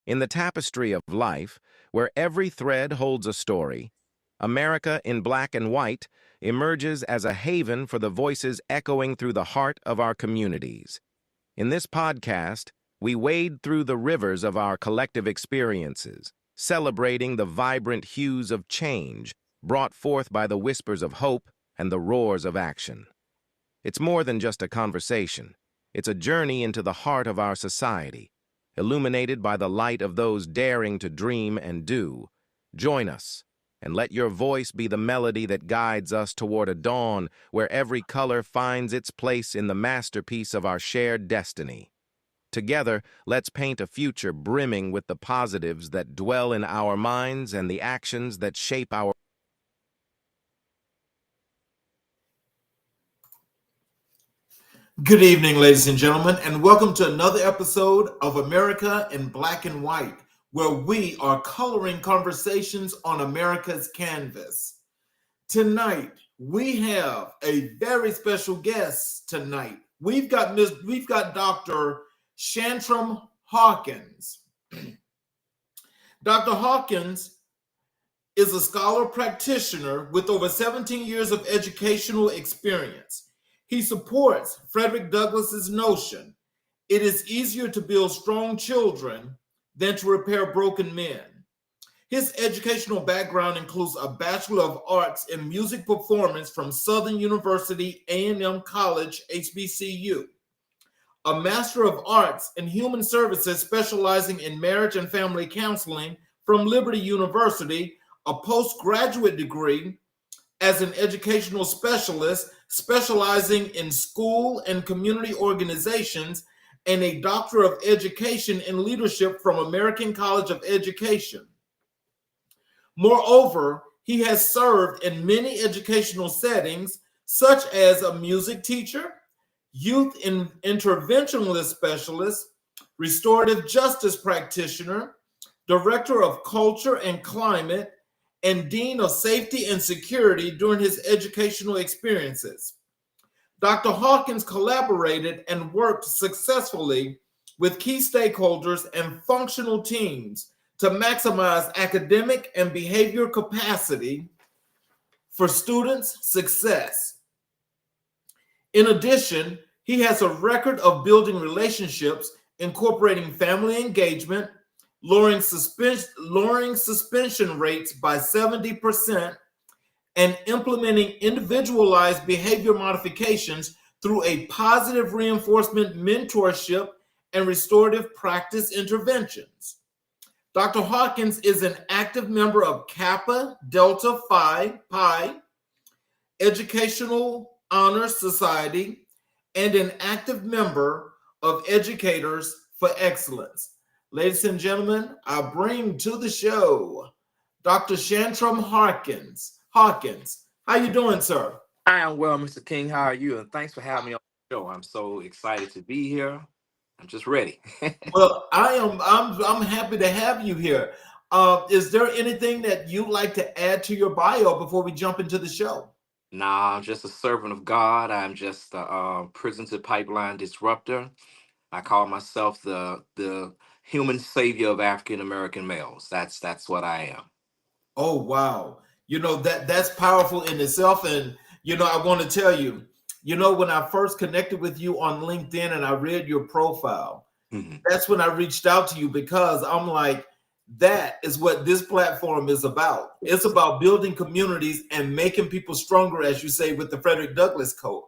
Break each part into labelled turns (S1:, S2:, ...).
S1: In the tapestry of life, where every thread holds a story, America in black and white emerges as a haven for the voices echoing through the heart of our communities. In this podcast, we wade through the rivers of our collective experiences, celebrating the vibrant hues of change brought forth by the whispers of hope and the roars of action. It's more than just a conversation. It's a journey into the heart of our society, illuminated by the light of those daring to dream and do. Join us, and let your voice be the melody that guides us toward a dawn where every color finds its place in the masterpiece of our shared destiny. Together, let's paint a future brimming with the positives that dwell in our minds and the actions that shape our.
S2: Good evening, ladies and gentlemen, and welcome to another episode of America in Black and White, where we are coloring conversations on America's canvas. Tonight, we have a very special guest tonight. We've got Dr. Shantram Hawkins. Dr. Hawkins is a scholar practitioner with over 17 years of educational experience. He supports Frederick Douglass's notion, it is easier to build strong children than to repair broken men. His educational background includes a Bachelor of Arts in Music Performance from Southern University A&M College, HBCU, a Master of Arts in Human Services specializing in marriage and family counseling from Liberty University, a postgraduate degree as an educational specialist specializing in school and community organizations, and a Doctor of Education in Leadership from American College of Education. Moreover, he has served in many educational settings, such as a music teacher, youth interventionist specialist, restorative justice practitioner, director of culture and climate, and Dean of Safety and Security during his educational experiences. Dr. Hawkins collaborated and worked successfully with key stakeholders and functional teams to maximize academic and behavior capacity for students' success. In addition, he has a record of building relationships, incorporating family engagement, lowering suspension rates by 70%, and implementing individualized behavior modifications through a positive reinforcement mentorship and restorative practice interventions. Dr. Hawkins is an active member of Kappa Delta Phi Pi Educational Honor Society and an active member of Educators for Excellence. Ladies and gentlemen, I bring to the show Dr. Shantram Hawkins. How you doing, sir?
S3: I am well, Mr. King. How are you? And thanks for having me on the show. I'm so excited to be here. I'm just ready.
S2: Well, I'm happy to have you here. Is there anything that you'd like to add to your bio before we jump into the show?
S3: Nah, I'm just a servant of God. I'm just a prison to pipeline disruptor. I call myself the human savior of African American males. That's what I am.
S2: Oh, wow. That's powerful in itself. And, I want to tell you, when I first connected with you on LinkedIn and I read your profile, that's when I reached out to you, because I'm like, that is what this platform is about. It's about building communities and making people stronger, as you say, with the Frederick Douglass Code.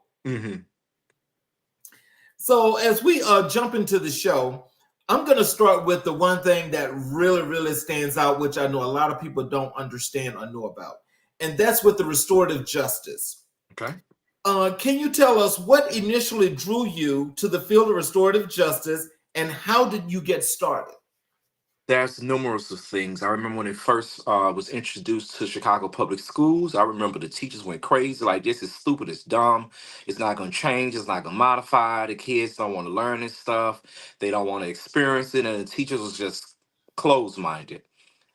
S2: So as we jump into the show, I'm going to start with the one thing that really, really stands out, which I know a lot of people don't understand or know about, and that's with the restorative justice.
S3: Okay.
S2: Can you tell us what initially drew you to the field of restorative justice, and how did you get started?
S3: There's numerous of things. I remember when it first was introduced to Chicago public schools. I remember the teachers went crazy, like, this is stupid, it's dumb, it's not going to change, it's not going to modify. The kids don't want to learn this stuff, they don't want to experience it, and the teachers was just closed-minded.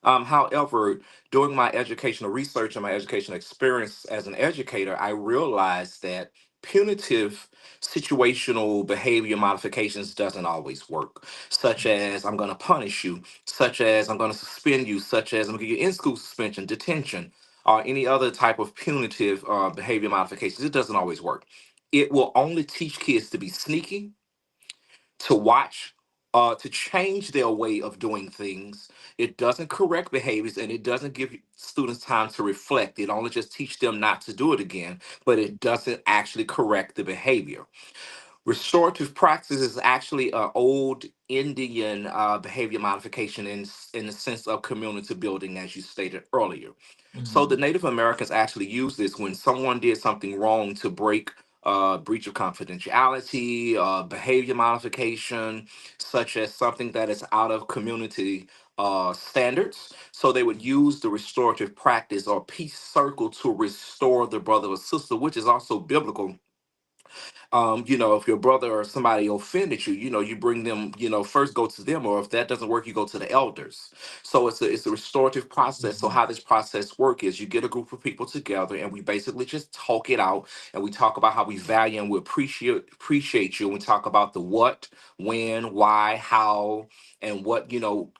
S3: However, during my educational research and my educational experience as an educator, I realized that punitive situational behavior modifications doesn't always work, such as I'm going to punish you, such as I'm going to suspend you, such as I'm going to give you in-school suspension, detention, or any other type of punitive behavior modifications. It doesn't always work. It will only teach kids to be sneaky, to watch, to change their way of doing things. It doesn't correct behaviors, and it doesn't give students time to reflect. It only just teach them not to do it again, but it doesn't actually correct the behavior. Restorative practice is actually an old Indian behavior modification in the sense of community building, as you stated earlier. So the
S2: Mhm.
S3: Native Americans actually used this when someone did something wrong to break breach of confidentiality, behavior modification, such as something that is out of community standards. So they would use the restorative practice or peace circle to restore the brother or sister, which is also biblical. If your brother or somebody offended you, you bring them, first go to them, or if that doesn't work, you go to the elders. So it's a restorative process. So
S2: Mhm.
S3: how this process work is you get a group of people together and we basically just talk it out, and we talk about how we value and we appreciate you. And we talk about the what, when, why, how, and what,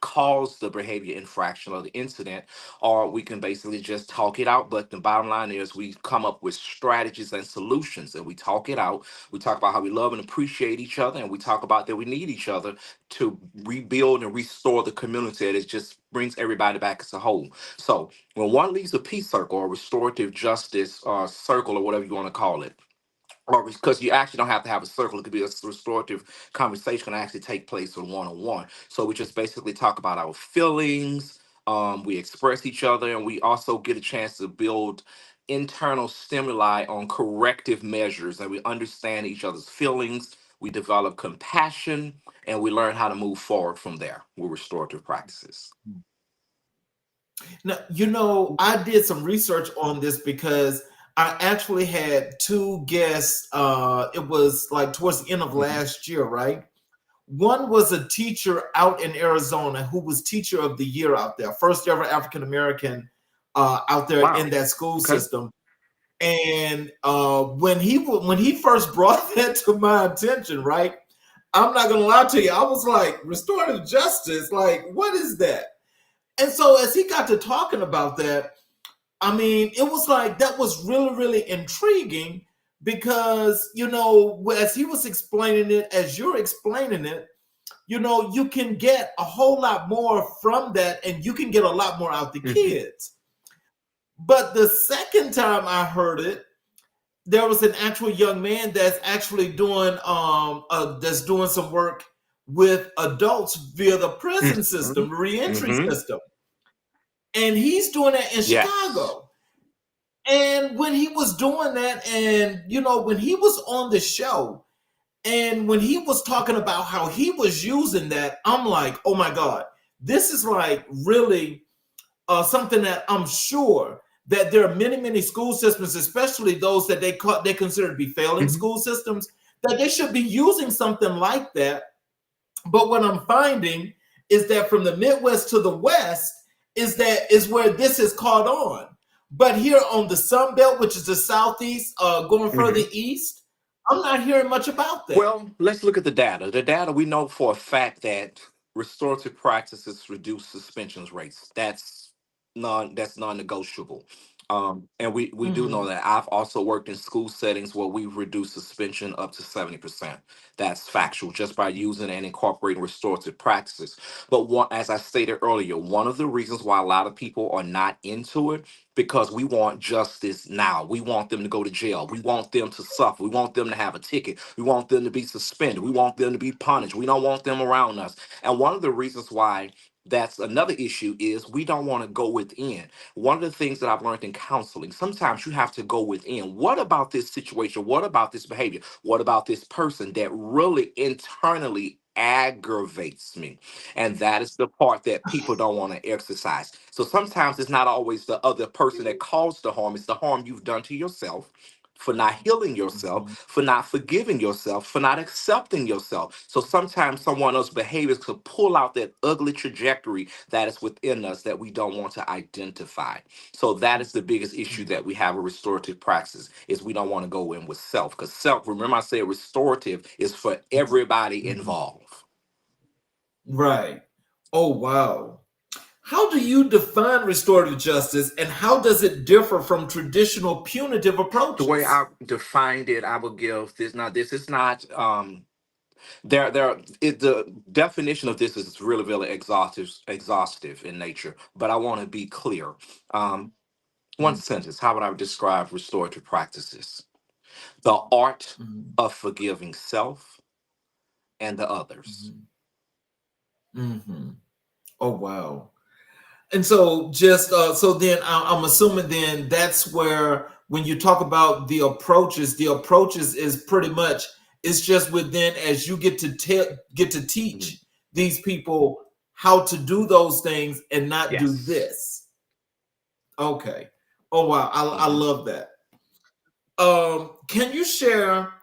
S3: caused the behavior infraction or the incident, or we can basically just talk it out. But the bottom line is we come up with strategies and solutions, and we talk it out. We talk about how we love and appreciate each other, and we talk about that we need each other to rebuild and restore the community. That it just brings everybody back as a whole. So when one leaves a peace circle or restorative justice circle or whatever you want to call it, or because you actually don't have to have a circle, it could be a restorative conversation can actually take place on one-on-one. So we just basically talk about our feelings, we express each other, and we also get a chance to build internal stimuli on corrective measures, and we understand each other's feelings, we develop compassion, and we learn how to move forward from there with restorative practices.
S2: Now, I did some research on this because I actually had two guests. It was like towards the end of
S3: Mhm.
S2: last year, right? One was a teacher out in Arizona who was teacher of the year out there, first ever African American out there in
S3: Wow.
S2: that school
S3: Okay.
S2: system. And when he first brought that to my attention, right? I'm not gonna lie to you, I was like, restorative justice, like, what is that? And so as he got to talking about that, I mean, it was like that was really, really intriguing because, as he was explaining it, as you're explaining it, you can get a whole lot more from that and you can get a lot more out the
S3: Mhm.
S2: kids. But the second time I heard it, there was an actual young man that's actually doing some work with adults via the prison
S3: Mhm.
S2: system, reentry
S3: Mhm.
S2: system. And he's doing that in
S3: Yes.
S2: Chicago. And when he was doing that, and when he was on the show, and when he was talking about how he was using that, I'm like, oh my God, this is like really something that I'm sure that there are many, many school systems, especially those that they consider to be failing
S3: Mhm.
S2: school systems, that they should be using something like that. But what I'm finding is that from the Midwest to the West is where this has caught on. But here on the Sun Belt, which is the Southeast, going further
S3: Mhm.
S2: east, I'm not hearing much about that.
S3: Well, let's look at the data. The data, we know for a fact that restorative practices reduce suspensions rates. That's non-negotiable. And we do know
S2: Mhm.
S3: that. I've also worked in school settings where we've reduced suspension up to 70%. That's factual just by using and incorporating restorative practices. But as I stated earlier, one of the reasons why a lot of people are not into it because we want justice now. We want them to go to jail. We want them to suffer. We want them to have a ticket. We want them to be suspended. We want them to be punished. We don't want them around us. And one of the reasons why that's another issue is we don't want to go within. One of the things that I've learned in counseling, sometimes you have to go within. What about this situation? What about this behavior? What about this person that really internally aggravates me? And that is the part that people don't want to exercise. So sometimes it's not always the other person that caused the harm, it's the harm you've done to yourself. for not healing yourself,
S2: Mhm.
S3: for not forgiving yourself, for not accepting yourself. So sometimes someone else's behaviors could pull out that ugly trajectory that is within us that we don't want to identify. So that is the biggest issue
S2: Mhm.
S3: that we have with restorative practices is we don't want to go in with self. Because self, remember I said restorative is for everybody
S2: Mhm.
S3: involved.
S2: Right. Oh, wow. How do you define restorative justice and how does it differ from traditional punitive
S3: The way
S2: approaches?
S3: I defined it, I will give this. Now, this is not the definition of this is really really exhaustive in nature, but I want to be clear. um One
S2: Mhm.
S3: sentence, how would I describe restorative practices? The art
S2: Mhm.
S3: of forgiving self and the others.
S2: Mhm. Mhm. Oh, wow. And so, just so then I'm assuming then that's where when you talk about the approaches is pretty much it's just within as you get to
S3: Mhm.
S2: teach these people how to do those things and not do
S3: Yes.
S2: this. Okay. Oh, wow. I
S3: Mhm.
S2: love that. Can you share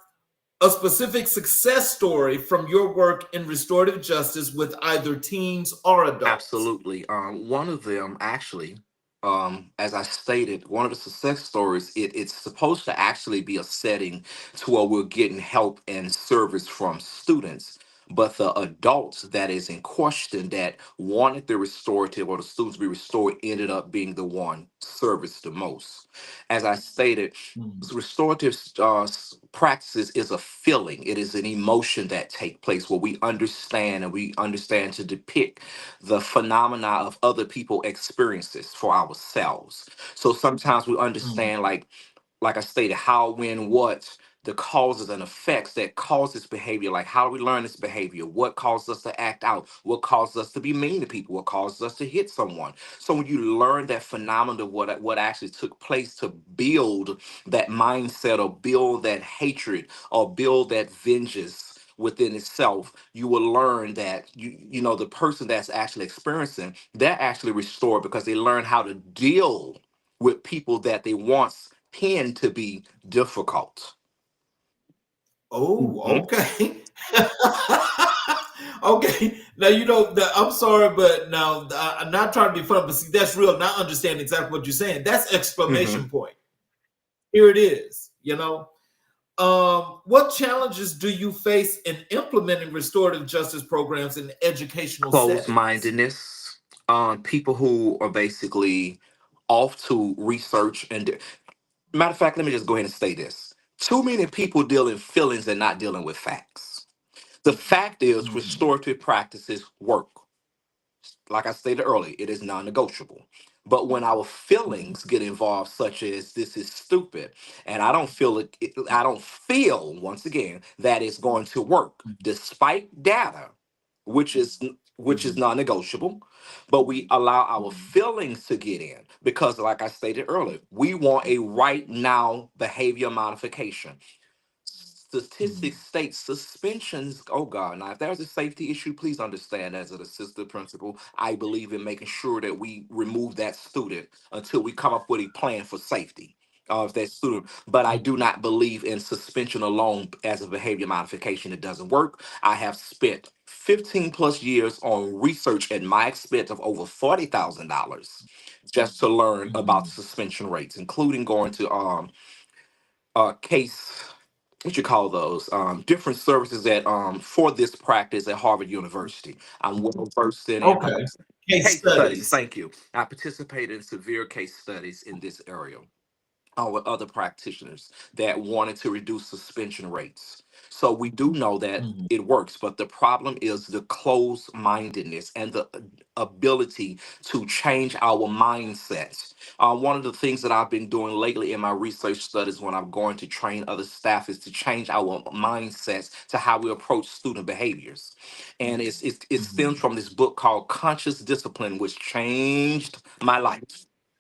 S2: a specific success story from your work in restorative justice with either teens or adults?
S3: Absolutely. One of them actually, as I stated, one of the success stories, it's supposed to actually be a setting to where we're getting help and service from students. But the adults that is in question that wanted the restorative or the students to be restored ended up being the one serviced the most. As I stated,
S2: Mhm.
S3: restorative practices is a feeling. It is an emotion that take place where we understand and we understand to depict the phenomena of other people experiences for ourselves. So sometimes we
S2: Mhm.
S3: understand like I stated, how, when, what, the causes and effects that cause this behavior. Like, how do we learn this behavior? What causes us to act out? What causes us to be mean to people? What causes us to hit someone? So when you learn that phenomenon, what actually took place to build that mindset or build that hatred or build that vengeance within itself, you will learn that the person that's actually experiencing that actually restored because they learn how to deal with people that they once tend to be difficult.
S2: Oh,
S3: Mhm.
S2: okay. Okay. Now I'm sorry, but now I'm not trying to be funny, but see, that's real. Not understanding exactly what you're saying. That's
S3: Mhm.
S2: exclamation point. Here it is. What challenges do you face in implementing restorative justice programs in educational
S3: Closed
S2: settings?
S3: mindedness. People who are basically off to research and matter of fact, let me just go ahead and say this. Too many people deal in feelings and not dealing with facts. The fact is,
S2: Mhm.
S3: restorative practices work. Like I stated earlier, it is non-negotiable. But when our
S2: Mhm.
S3: feelings get involved, such as this is stupid, and I don't feel I don't feel once again that it's going to work, despite data, which is
S2: Mhm.
S3: non-negotiable, but we allow our
S2: Mhm.
S3: feelings to get in because, like I stated earlier, we want a right now behavior modification. Statistics
S2: Mhm.
S3: state suspensions. Oh God! Now, if there's a safety issue, please understand. As an assistant principal, I believe in making sure that we remove that student until we come up with a plan for safety of that student. But I do
S2: Mhm.
S3: not believe in suspension alone as a behavior modification. It doesn't work. I have spent 15 plus years on research at my expense of over $40,000 just to learn about the
S2: Mhm.
S3: suspension rates, including going to case, what you call those, different services that for this practice at Harvard University. I'm well versed in it.
S2: Okay. Case
S3: Case studies,
S2: studies.
S3: thank you. I participated in severe case studies in this area with other practitioners that wanted to reduce suspension rates. So we do know that
S2: Mhm.
S3: it works, but the problem is the closed mindedness and the ability to change our mindsets. One of the things that I've been doing lately in my research studies when I'm going to train other staff is to change our mindsets to how we approach student behaviors. And it stems
S2: Mhm.
S3: from this book called Conscious Discipline, which changed my life.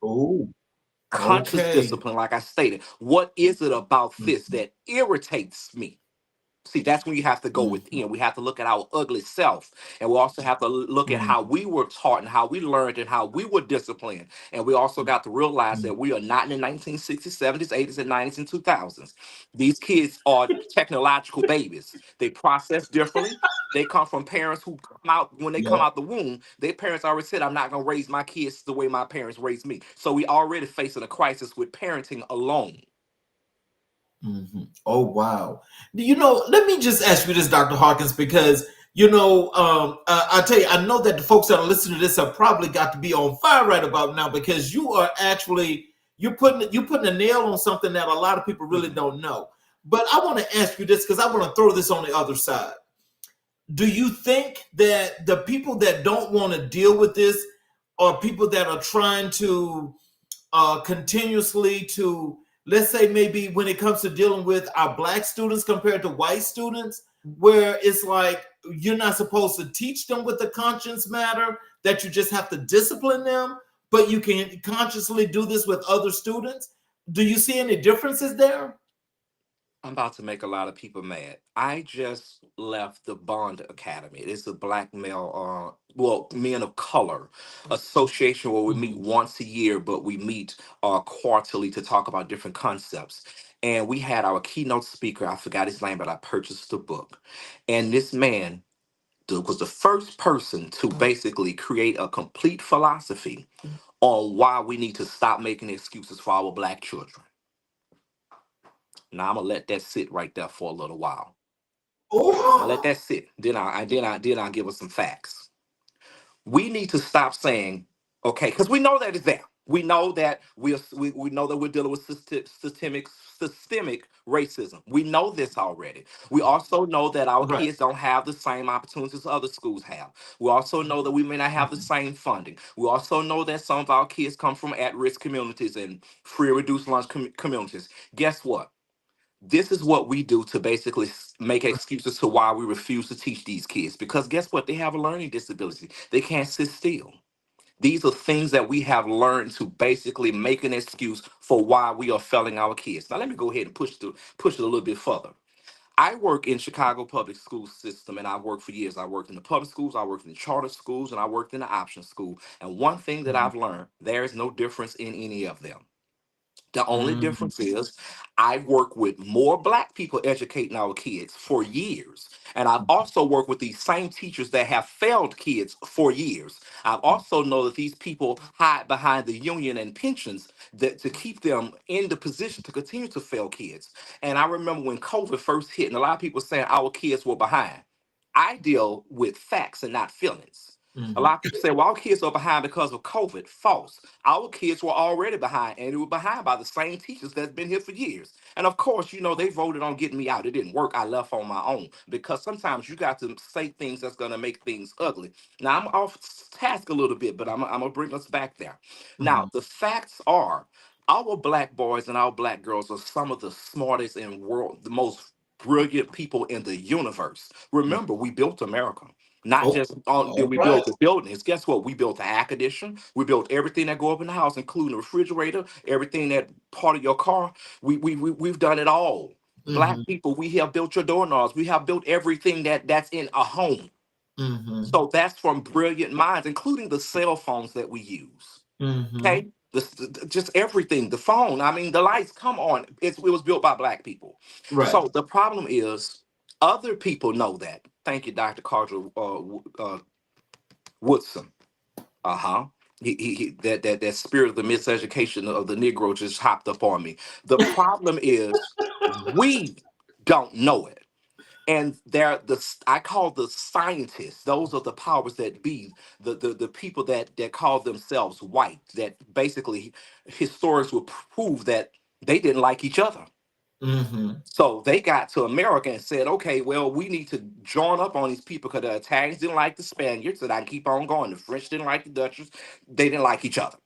S2: Oh,
S3: Conscious
S2: okay.
S3: discipline, like I stated. What is it about this
S2: Mhm.
S3: that irritates me? See, that's when you have to go
S2: Mhm.
S3: within. We have to look at our ugly self. And we also have to look at
S2: Mhm.
S3: how we were taught and how we learned and how we were disciplined. And we also got to realize
S2: Mhm.
S3: that we are not in the 1960s, 70s, 80s, and 90s and 2000s. These kids are technological babies. They process differently. They come from parents who come out, when they come
S2: Yeah.
S3: out the womb, their parents already said, I'm not going to raise my kids the way my parents raised me. So we already facing a crisis with parenting alone.
S2: Oh wow! Let me just ask you this, Dr. Hawkins, because I tell you, I know that the folks that are listening to this have probably got to be on fire right about now because you are actually you're putting a nail on something that a lot of people really
S3: Mhm.
S2: don't know. But I want to ask you this because I want to throw this on the other side. Do you think that the people that don't want to deal with this are people that are trying to continuously to, let's say, maybe when it comes to dealing with our black students compared to white students, where it's like you're not supposed to teach them with the conscience matter, that you just have to discipline them, but you can consciously do this with other students? Do you see any differences there?
S3: I'm about to make a lot of people mad. I just left the Bond Academy. It's a black male, well, men of color association where we meet
S2: Mhm.
S3: once a year, but we meet quarterly to talk about different concepts. And we had our keynote speaker. I forgot his name, but I purchased the book. And this man was the first person to basically create a complete philosophy on why we need to stop making excuses for our black children. Now I'm gonna let that sit right there for a little while. I'm gonna let
S2: Oh,
S3: that sit. Then I give us some facts. We need to stop saying, okay, because we know that it's there. We know that we know that we're dealing with systemic racism. We know this already. We also know that our
S2: right.
S3: kids don't have the same opportunities other schools have. We also know that we may not have the
S2: Mhm.
S3: same funding. We also know that some of our kids come from at-risk communities and free or reduced lunch communities. Guess what? This is what we do to basically make excuses to why we refuse to teach these kids. Because guess what? They have a learning disability. They can't sit still. These are things that we have learned to basically make an excuse for why we are failing our kids. Now let me go ahead and push it a little bit further. I work in Chicago public school system and I worked for years. I worked in the public schools, I worked in the charter schools, and I worked in the option school. And one thing that I've learned, there is no difference in any of them. The only
S2: Mhm.
S3: difference is I work with more black people educating our kids for years. And I've also worked with these same teachers that have failed kids for years. I've also know that these people hide behind the union and pensions that to keep them in the position to continue to fail kids. And I remember when COVID first hit, and a lot of people saying our kids were behind. I deal with facts and not feelings. A
S2: Mhm.
S3: lot of people say, well, our kids are behind because of COVID. False. Our kids were already behind, and they were behind by the same teachers that's been here for years. And of course, they voted on getting me out. It didn't work. I left on my own because sometimes you got to say things that's going to make things ugly. Now, I'm off task a little bit, but I'm going to bring us back there. Now,
S2: Mhm.
S3: the facts are our black boys and our black girls are some of the smartest and the most brilliant people in the universe. Remember, we built America. Not
S2: Oh,
S3: just on did
S2: all
S3: we
S2: right.
S3: build the buildings. Guess what? We built the air conditioner. We built everything that go up in the house, including the refrigerator, everything that part of your car. We've done it all. Black
S2: Mhm.
S3: people, we have built your doorknobs. We have built everything that's in a home.
S2: Mhm.
S3: So that's from brilliant minds, including the cell phones that we use.
S2: Mhm.
S3: Okay, just everything. The phone. I mean, the lights. Come on, it was built by black people.
S2: Right.
S3: So the problem is, other people know that. Thank you, Dr. Carter Woodson. Uh-huh. That spirit of the miseducation of the Negro just hopped up on me. The problem is we don't know it. And I call the scientists, those are the powers that be, the people that call themselves white, that basically historians will prove that they didn't like each other.
S2: Mhm.
S3: So they got to America and said, okay, well, we need to join up on these people because the Italians didn't like the Spaniards, and I can keep on going. The French didn't like the Dutch. They didn't like each other.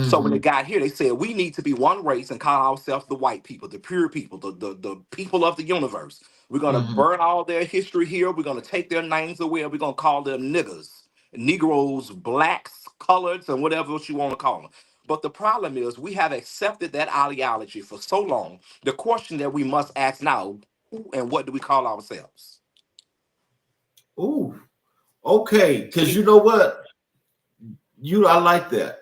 S3: So when they
S2: Mhm.
S3: got here, they said we need to be one race and call ourselves the white people, the pure people, the people of the universe. We're gonna
S2: Mhm.
S3: burn all their history here. We're gonna take their names away. And we're gonna call them niggers, Negroes, blacks, coloreds, and whatever else you want to call them. But the problem is we have accepted that ideology for so long. The question that we must ask now: Who and what do we call ourselves?
S2: Ooh, okay. Because
S3: See,
S2: you know what? I like that.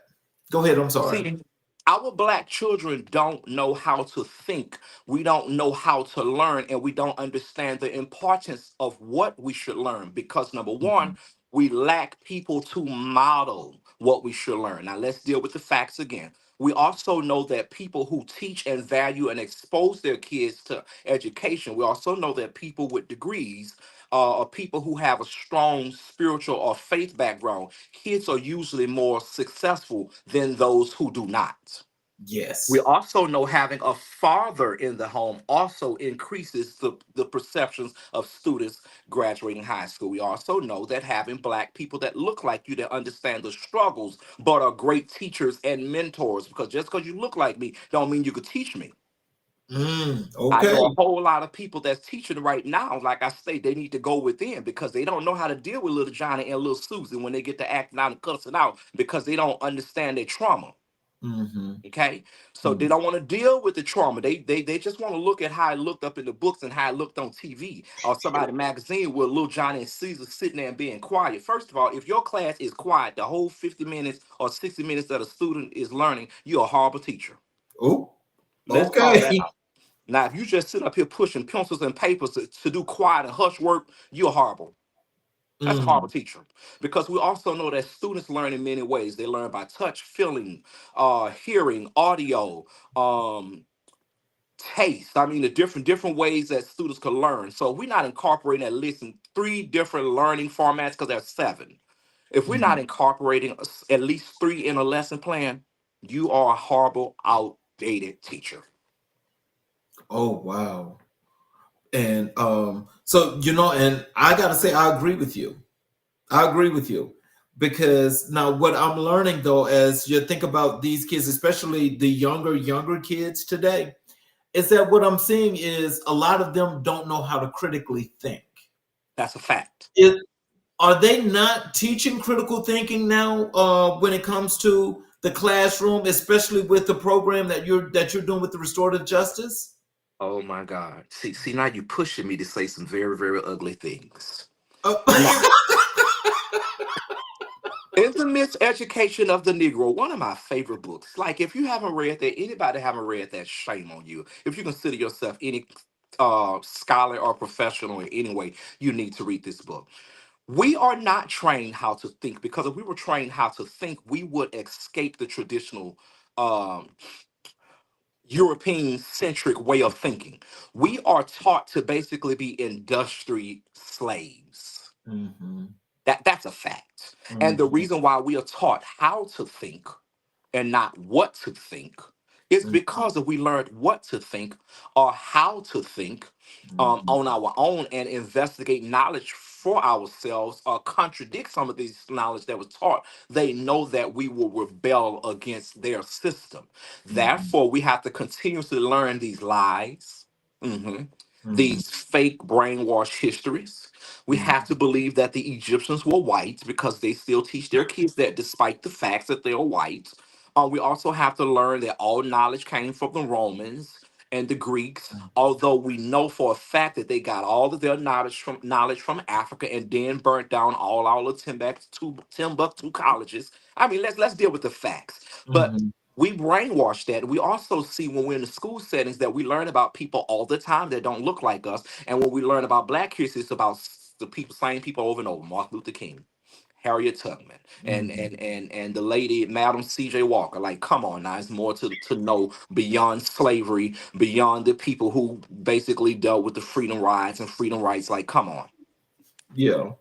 S2: Go ahead. I'm sorry.
S3: see, our black children don't know how to think. We don't know how to learn, and we don't understand the importance of what we should learn because number one,
S2: Mhm.
S3: we lack people to model what we should learn. Now, let's deal with the facts again. We also know that people who teach and value and expose their kids to education, we also know that people with degrees or people who have a strong spiritual or faith background, kids are usually more successful than those who do not. We
S2: Yes.
S3: also know having a father in the home also increases the perceptions of students graduating high school. We also know that having black people that look like you, that understand the struggles, but are great teachers and mentors, because just because you look like me don't mean you could teach me. I
S2: Okay.
S3: know a whole lot of people that's teaching right now. Like I say, they need to go within because they don't know how to deal with little Johnny and little Susie when they get to acting out and cussing out because they don't understand their trauma.
S2: Mm-hmm.
S3: Okay, so they don't want to deal with the trauma. They just want to look at how it looked up in the books and how it looked on TV or somebody magazine with little Johnny and Caesar sitting there and being quiet. First of all, if your class is quiet the whole 50 minutes or 60 minutes that a student is learning, you're a horrible teacher.
S2: Oh,
S3: Let's call that
S2: okay.
S3: out. Now, if you just sit up here pushing pencils and papers to do quiet and hush work, you're horrible. That's a horrible
S2: Mm,
S3: teacher. Because we also know that students learn in many ways. They learn by touch, feeling, hearing, audio, um, taste. I mean, the different ways that students can learn. So if we're not incorporating at least in 3 different learning formats, because there's 7. If we're not
S2: mm.
S3: incorporating at least 3 in a lesson plan, you are a horrible, outdated teacher.
S2: Oh, wow. And so and I gotta say, I agree with you. I agree with you. Because now what I'm learning though, as you think about these kids, especially the younger kids today, is that what I'm seeing is a lot of them don't know how to critically think.
S3: That's a fact.
S2: It, are they not teaching critical thinking now when it comes to the classroom, especially with the program that you're doing with the restorative justice?
S3: Oh my God. See, now you're pushing me to say some very, very ugly things. Now,
S2: Uh,
S3: in the Miseducation of the Negro, one of my favorite books. Like, if you haven't read that, anybody haven't read that, shame on you. If you consider yourself any scholar or professional in any way, you need to read this book. We are not trained how to think because if we were trained how to think, we would escape the traditional um, European centric way of thinking. We are taught to basically be industry slaves.
S2: mhm,
S3: That's a fact. And the
S2: mhm,
S3: reason why we are taught how to think and not what to think is
S2: mhm,
S3: because if we learned what to think or how to think
S2: mhm,
S3: on our own and investigate knowledge for ourselves or contradict some of these knowledge that was taught, they know that we will rebel against their system.
S2: mhm,
S3: Therefore, we have to continuously learn these lies, mhm,
S2: mhm,
S3: these fake brainwash histories. We have to believe that the Egyptians were white because they still teach their kids that despite the facts that they're white. We also have to learn that all knowledge came from the Romans and the Greeks,
S2: mhm,
S3: although we know for a fact that they got all of their knowledge from Africa and then burnt down all the Timbuktu colleges. I mean, let's deal with the facts. But
S2: mhm,
S3: we brainwash that. We also see when we're in the school settings that we learn about people all the time that don't look like us. And when we learn about black kids, it's about the people, same people over and over. Martin Luther King, Harriet Tubman, and
S2: mhm.
S3: and and and the lady Madam C.J. Walker. Like, come on now, it's more to know beyond slavery, beyond the people who basically dealt with the freedom rides and freedom rights. Like, come on.
S2: Yeah.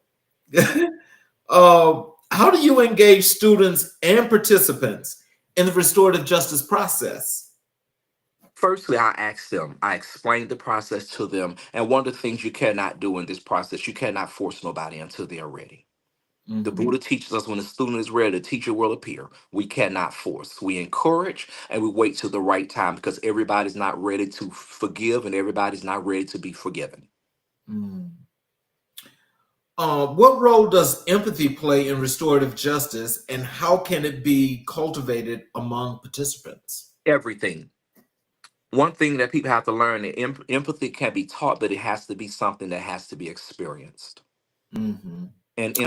S2: How do you engage students and participants in the restorative justice process?
S3: Firstly, I ask them, I explain the process to them. And one of the things you cannot do in this process, you cannot force nobody until they're ready. The
S2: Mhm,
S3: Buddha teaches us when the student is ready, the teacher will appear. We cannot force. We encourage and we wait till the right time because everybody's not ready to forgive and everybody's not ready to be forgiven.
S2: mm. What role does empathy play in restorative justice, and how can it be cultivated among participants?
S3: Everything. One thing that people have to learn that empathy can be taught, but it has to be something that has to be experienced.
S2: Hmm.
S3: And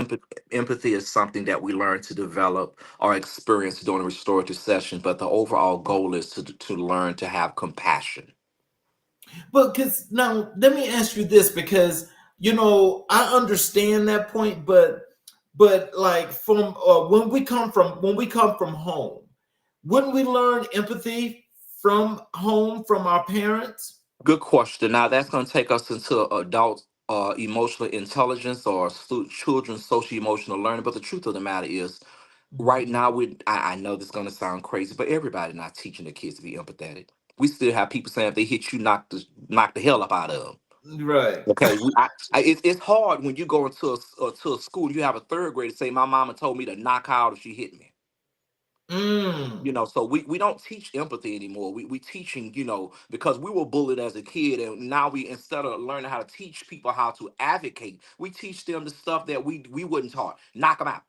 S3: empathy is something that we learn to develop or experience during a restorative session. But the overall goal is to learn to have compassion.
S2: But because now, let me ask you this, because I understand that point, but like from when we come from home, wouldn't we learn empathy from home from our parents?
S3: Good question. Now that's going to take us into adult emotional intelligence or children's social emotional learning. But the truth of the matter is, right now I know this is going to sound crazy, but everybody not teaching the kids to be empathetic. We still have people saying if they hit you, knock the hell up out of them.
S2: Right.
S3: Okay, it's hard when you go into to a school. You have a third grader say, "My mama told me to knock her out if she hit me."
S2: Mm.
S3: So we don't teach empathy anymore. We teaching, because we were bullied as a kid, and now we, instead of learning how to teach people how to advocate, we teach them the stuff that we wouldn't taught. Knock them out.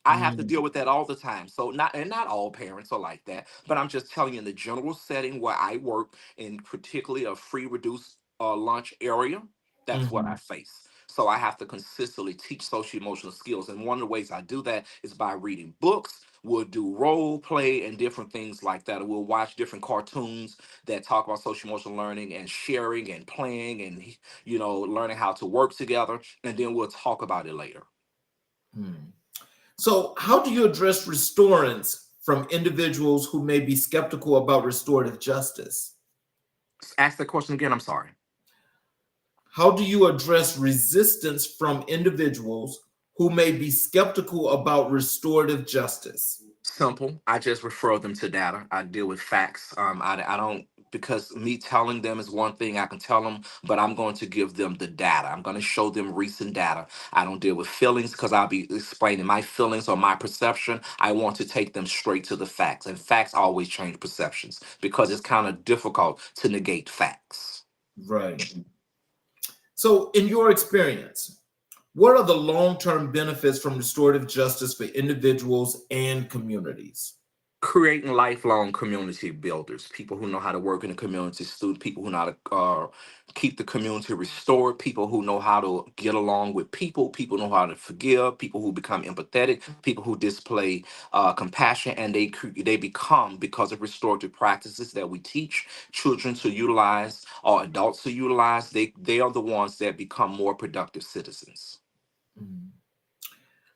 S3: I have to
S2: Mm.
S3: deal with that all the time. So not all parents are like that, but I'm just telling you, in the general setting where I work, in particularly a free reduced lunch area, that's what I
S2: Hmm.
S3: face. So I have to consistently teach social emotional skills, and one of the ways I do that is by reading books. We'll do role play and different things like that. We'll watch different cartoons that talk about social emotional learning and sharing and playing and learning how to work together, and then we'll talk about it later.
S2: So, how do you address restorants from individuals who may be skeptical about restorative justice?
S3: Ask the question again. I'm sorry.
S2: How do you address resistance from individuals who may be skeptical about restorative justice?
S3: Simple. I just refer them to data. I deal with facts. I don't, because me telling them is one thing, I can tell them, but I'm going to give them the data. I'm going to show them recent data. I don't deal with feelings because I'll be explaining my feelings or my perception. I want to take them straight to the facts, and facts always change perceptions because it's kind of difficult to negate facts.
S2: Right. So, in your experience, what are the long term benefits from restorative justice for individuals and communities?
S3: Creating lifelong community builders, people who know how to work in the community, student people who know how to keep the community restored, people who know how to get along with people know how to forgive, people who become empathetic, people who display compassion, and they become, because of restorative practices that we teach children to utilize or adults to utilize, they are the ones that become more productive citizens.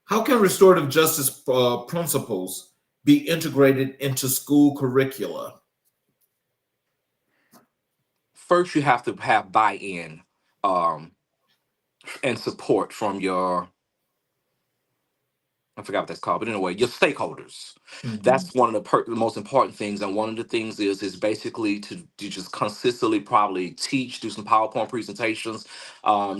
S2: How can restorative justice principles be integrated into school curricula?
S3: First, you have to have buy-in um, and support from your, I forgot what that's called, but anyway, your stakeholders.
S2: Mhm.
S3: That's one of the most important things, and one of the things is basically to just consistently probably teach, do some PowerPoint presentations,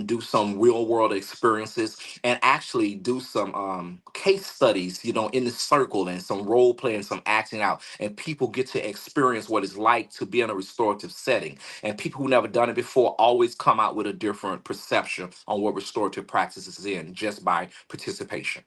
S3: do some real world experiences, and actually do some case studies, in the circle, and some role playing, some acting out, and people get to experience what it's like to be in a restorative setting. And people who never done it before always come out with a different perception on what restorative practices is in just by participation.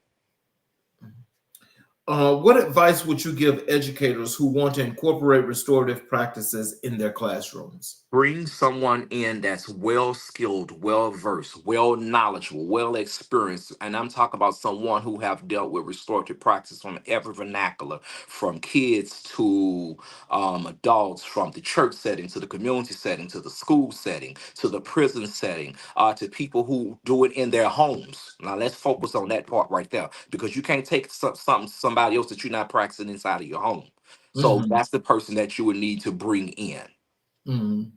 S2: What advice would you give educators who want to incorporate restorative practices in their classrooms?
S3: Bring someone in that's well skilled, well versed, well knowledgeable, well experienced, and I'm talking about someone who have dealt with restorative practice from every vernacular, from kids to adults, from the church setting to the community setting to the school setting to the prison setting, to people who do it in their homes. Now let's focus on that part right there, because you can't take somebody else that you're not practicing inside of your home. So
S2: Mhm.
S3: that's the person that you would need to bring in.
S2: Mhm.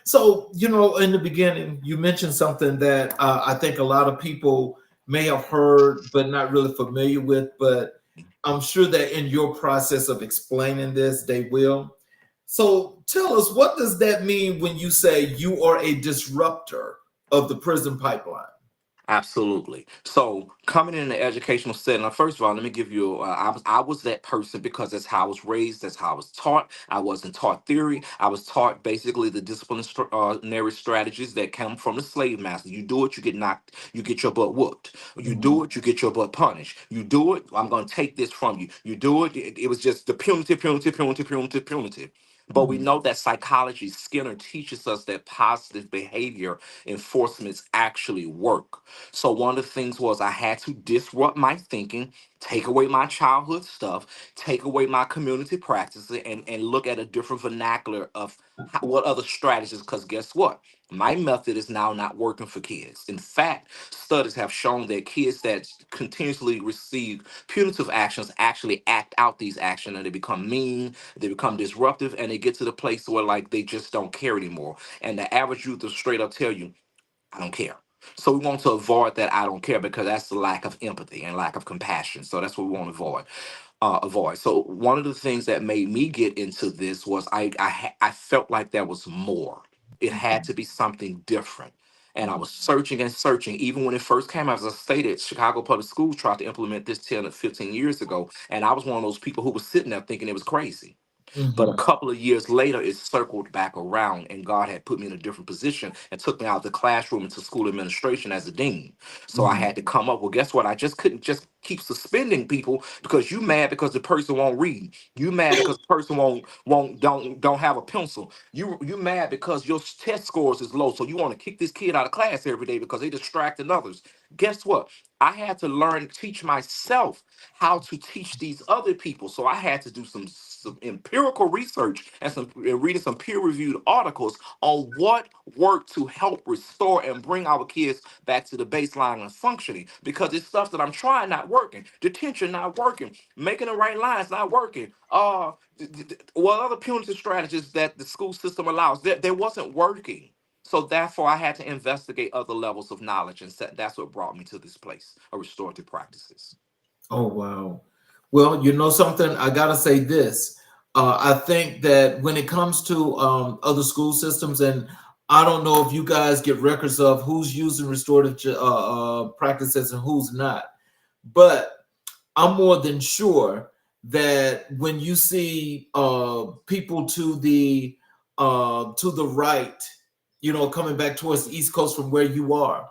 S2: So, in the beginning, you mentioned something that I think a lot of people may have heard, but not really familiar with. But I'm sure that in your process of explaining this, they will. So, tell us, what does that mean when you say you are a disruptor of the prison pipeline?
S3: Absolutely. So coming in the educational setting, now, first of all, let me give you, I was that person because that's how I was raised. That's how I was taught. I wasn't taught theory. I was taught basically the disciplinary strategies that come from the slave master. You do it, you get knocked, you get your butt whooped. You
S2: Mhm.
S3: do it, you get your butt punished. You do it, I'm going to take this from you. You do it, it was just the punitive, punitive, punitive, punitive, punitive. But we know that psychology, Skinner teaches us that positive behavior enforcements actually work. So one of the things was I had to disrupt my thinking, take away my childhood stuff, take away my community practices, and look at a different vernacular of what other strategies. Because guess what? My method is now not working for kids. In fact, studies have shown that kids that continuously receive punitive actions actually act out these actions, and they become mean, they become disruptive, and they get to the place where like they just don't care anymore. And the average youth will straight up tell you, I don't care. So we want to avoid that I don't care, because that's the lack of empathy and lack of compassion. So that's what we want to avoid. So one of the things that made me get into this was I felt like there was more. It had to be something different. And I was searching and searching. Even when it first came out, as I stated, Chicago Public Schools tried to implement this 10 or 15 years ago. And I was one of those people who was sitting there thinking it was crazy. But a
S2: Mhm.
S3: couple of years later, it circled back around, and God had put me in a different position and took me out of the classroom into school administration as a dean. So I
S2: Mhm.
S3: had to come up. Well, guess what? I just couldn't just keep suspending people because you mad because the person won't read. You mad because the person won't don't have a pencil. You mad because your test scores is low. So you want to kick this kid out of class every day because they distracting others. Guess what? I had to learn, teach myself how to teach these other people. So I had to do some empirical research and reading some peer-reviewed articles on what worked to help restore and bring our kids back to the baseline of functioning. Because it's stuff that I'm trying not working. Detention not working. Making the right lines not working. What other punitive strategies that the school system allows, they wasn't working. So therefore, I had to investigate other levels of knowledge, and that's what brought me to this place of restorative practices.
S2: Oh, wow. Well, you know something? I gotta say this. I think that when it comes to other school systems, and I don't know if you guys get records of who's using practices and who's not, but I'm more than sure that when you see people to the right, you know, coming back towards the East Coast from where you are,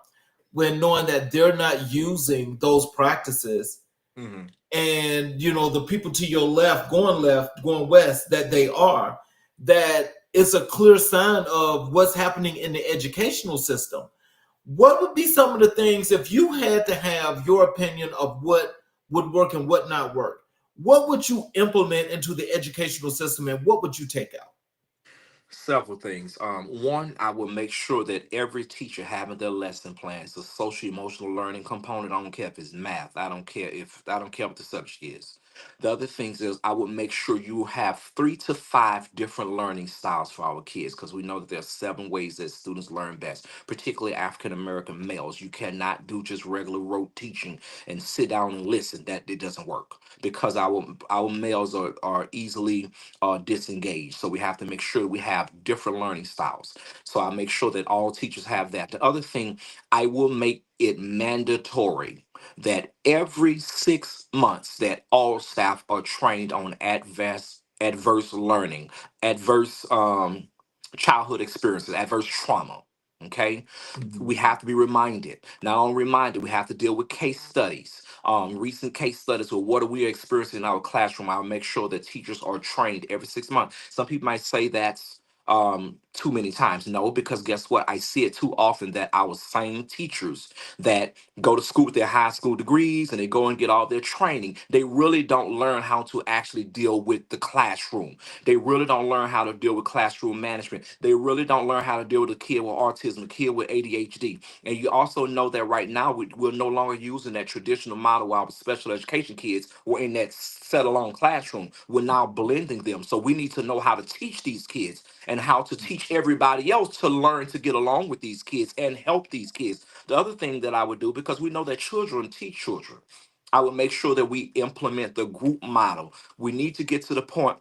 S2: when knowing that they're not using those practices,
S3: Hmm.
S2: and you know the people to your left going west, that they are, that it's a clear sign of what's happening in the educational system. What would be some of the things, if you had to have your opinion of what would work and what not work, what would you implement into the educational system and what would you take out?
S3: Several things. One, I will make sure that every teacher having their lesson plans, the social emotional learning component. I don't care if it's math. I don't care what the subject is. The other things is I would make sure you have 3 to 5 different learning styles for our kids, because we know that there are 7 ways that students learn best, particularly African American males. You cannot do just regular rote teaching and sit down and listen. That it doesn't work, because our males are easily disengaged. So we have to make sure we have different learning styles. So I make sure that all teachers have that. The other thing, I will make it mandatory that every 6 months that all staff are trained on adverse learning, adverse childhood experiences, adverse trauma. Okay, we have to be reminded. Not only reminded, we have to deal with case studies, recent case studies, or what are we experiencing in our classroom. I'll make sure that teachers are trained every 6 months. Some people might say that's too many times. No, because guess what? I see it too often that our same teachers that go to school with their high school degrees and they go and get all their training, they really don't learn how to actually deal with the classroom. They really don't learn how to deal with classroom management. They really don't learn how to deal with a kid with autism, a kid with ADHD. And you also know that right now we're no longer using that traditional model where our special education kids were in that set alone classroom. We're now blending them. So we need to know how to teach these kids and how to teach everybody else to learn to get along with these kids and help these kids. The other thing that I would do, because we know that children teach children, I would make sure that we implement the group model. We need to get to the point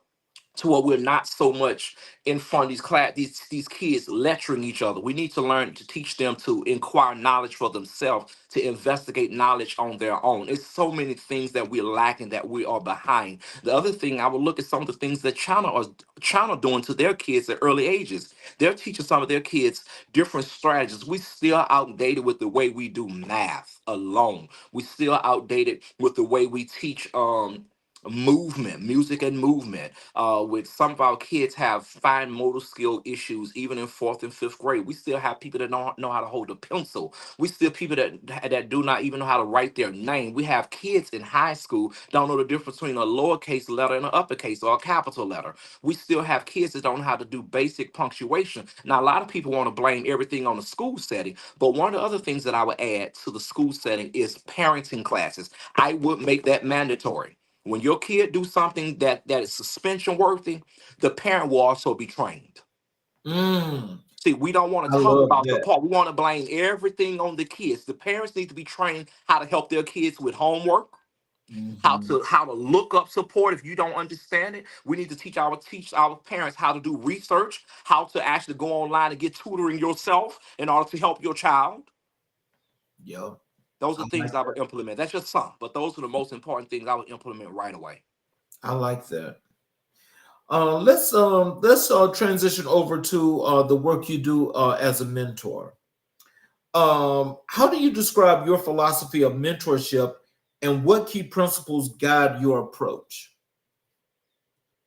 S3: to where we're not so much in front of these kids lecturing each other. We need to learn to teach them to inquire knowledge for themselves, to investigate knowledge on their own. It's so many things that we're lacking, that we are behind. The other thing, I would look at some of the things that China doing to their kids at early ages. They're teaching some of their kids different strategies. We still outdated with the way we do math alone. We still outdated with the way we teach movement, music and movement. With some of our kids have fine motor skill issues, even in fourth and fifth grade. We still have people that don't know how to hold a pencil. We still people that do not even know how to write their name. We have kids in high school don't know the difference between a lowercase letter and an uppercase or a capital letter. We still have kids that don't know how to do basic punctuation. Now, a lot of people want to blame everything on the school setting, but one of the other things that I would add to the school setting is parenting classes. I would make that mandatory. When your kid do something that is suspension worthy, the parent will also be trained.
S2: Mm,
S3: See, we don't want
S2: I
S3: to talk
S2: love
S3: about the
S2: that.
S3: part. We want to blame everything on the kids. The parents need to be trained how to help their kids with homework,
S2: Mhm.
S3: how to look up support if you don't understand it. We need to teach our parents how to do research, how to actually go online and get tutoring yourself in order to help your child.
S2: Yep.
S3: Those
S2: I
S3: are
S2: like
S3: things I would
S2: that.
S3: implement. That's just some, but those are the most important things I would implement right away.
S2: I like that. Let's transition over to the work you do as a mentor. How do you describe your philosophy of mentorship, and what key principles guide your approach?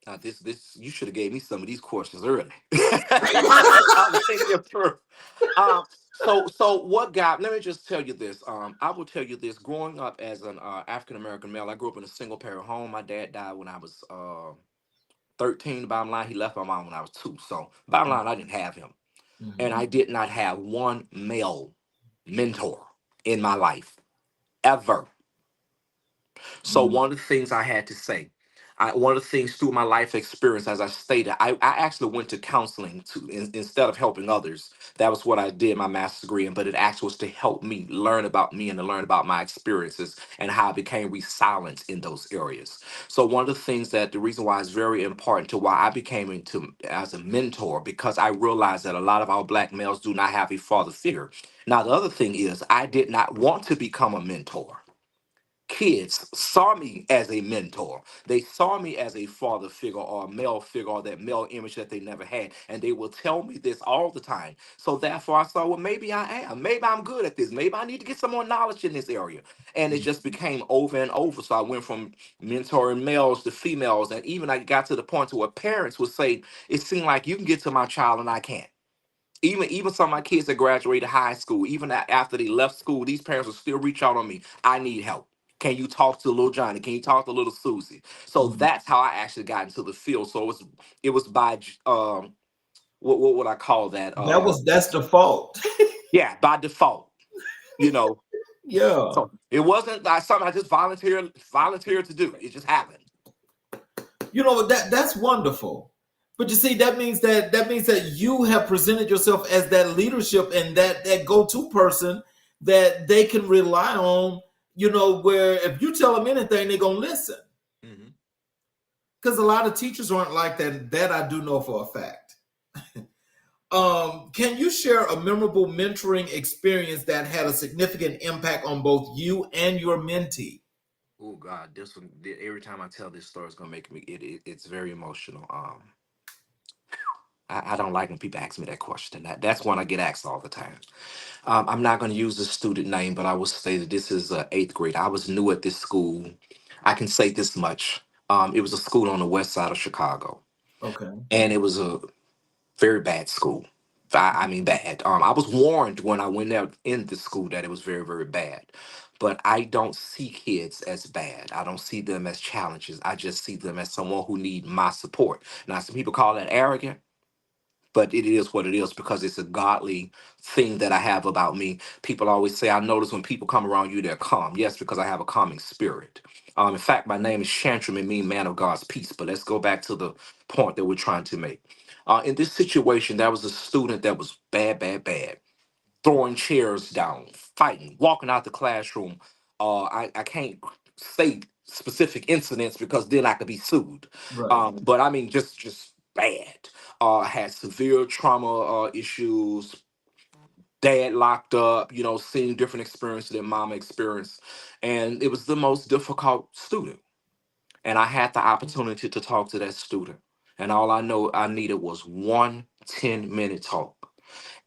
S3: Now, this you should have gave me some of these questions early. I'm thinking of truth. So what got? Let me just tell you this. I will tell you this. Growing up as an African American male, I grew up in a single parent home. My dad died when I was 13. Bottom line, he left my mom when I was 2. So bottom line, I didn't have him, and
S2: Mhm.
S3: I did not have one male mentor in my life ever. So
S2: Mhm.
S3: one of the things I had to say, one of the things through my life experience, as I stated, I actually went to counseling instead of helping others. That was what I did my master's degree in, but it actually was to help me learn about me and to learn about my experiences and how I became resilient in those areas. So one of the things that the reason why it's very important to why I became into as a mentor, because I realized that a lot of our black males do not have a father figure. Now the other thing is I did not want to become a mentor. Kids saw me as a mentor. They saw me as a father figure or a male figure or that male image that they never had. And they will tell me this all the time. So therefore I saw, well, maybe I am. Maybe I'm good at this. Maybe I need to get some more knowledge in this area. And it just became over and over. So I went from mentoring males to females. And even I got to the point to where parents would say, it seemed like you can get to my child and I can't. Even some of my kids that graduated high school, even after they left school, these parents will still reach out on me. I need help. Can you talk to little Johnny? Can you talk to little Susie? So
S2: Mhm.
S3: that's how I actually got into the field. So it was by what would I call that?
S2: That's the fault.
S3: Yeah, by default, you know.
S2: Yeah.
S3: So it wasn't like something I just volunteered to do. It just happened.
S2: That's wonderful. But you see, that means that you have presented yourself as that leadership and that go-to person that they can rely on, where if you tell them anything, they're gonna listen.
S3: Hmm.
S2: Because a lot of teachers aren't like that. That I do know for a fact. Can you share a memorable mentoring experience that had a significant impact on both you and your mentee?
S3: Oh God, this one. Every time I tell this story, it's gonna make me. It's very emotional. I don't like when people ask me that question. That's one I get asked all the time. I'm not going to use the student name, but I will say that this is eighth grade. I was new at this school. I can say this much. It was a school on the west side of Chicago,
S2: Okay.
S3: and it was a very bad school. I mean, bad. I was warned when I went out in the school that it was very, very bad. But I don't see kids as bad. I don't see them as challenges. I just see them as someone who need my support. Now, some people call that arrogant, but it is what it is because it's a godly thing that I have about me. People always say, I notice when people come around you, they're calm. Yes, because I have a calming spirit. In fact, my name is Shantram and mean man of God's peace. But let's go back to the point that we're trying to make. In this situation, there was a student that was bad, bad, bad, throwing chairs down, fighting, walking out the classroom. I can't say specific incidents because then I could be sued.
S2: Right.
S3: But I mean, just bad. Had severe trauma issues. Dad locked up. Seeing different experiences that mama experienced, and it was the most difficult student. And I had the opportunity to talk to that student, and all I know I needed was one 10-minute talk.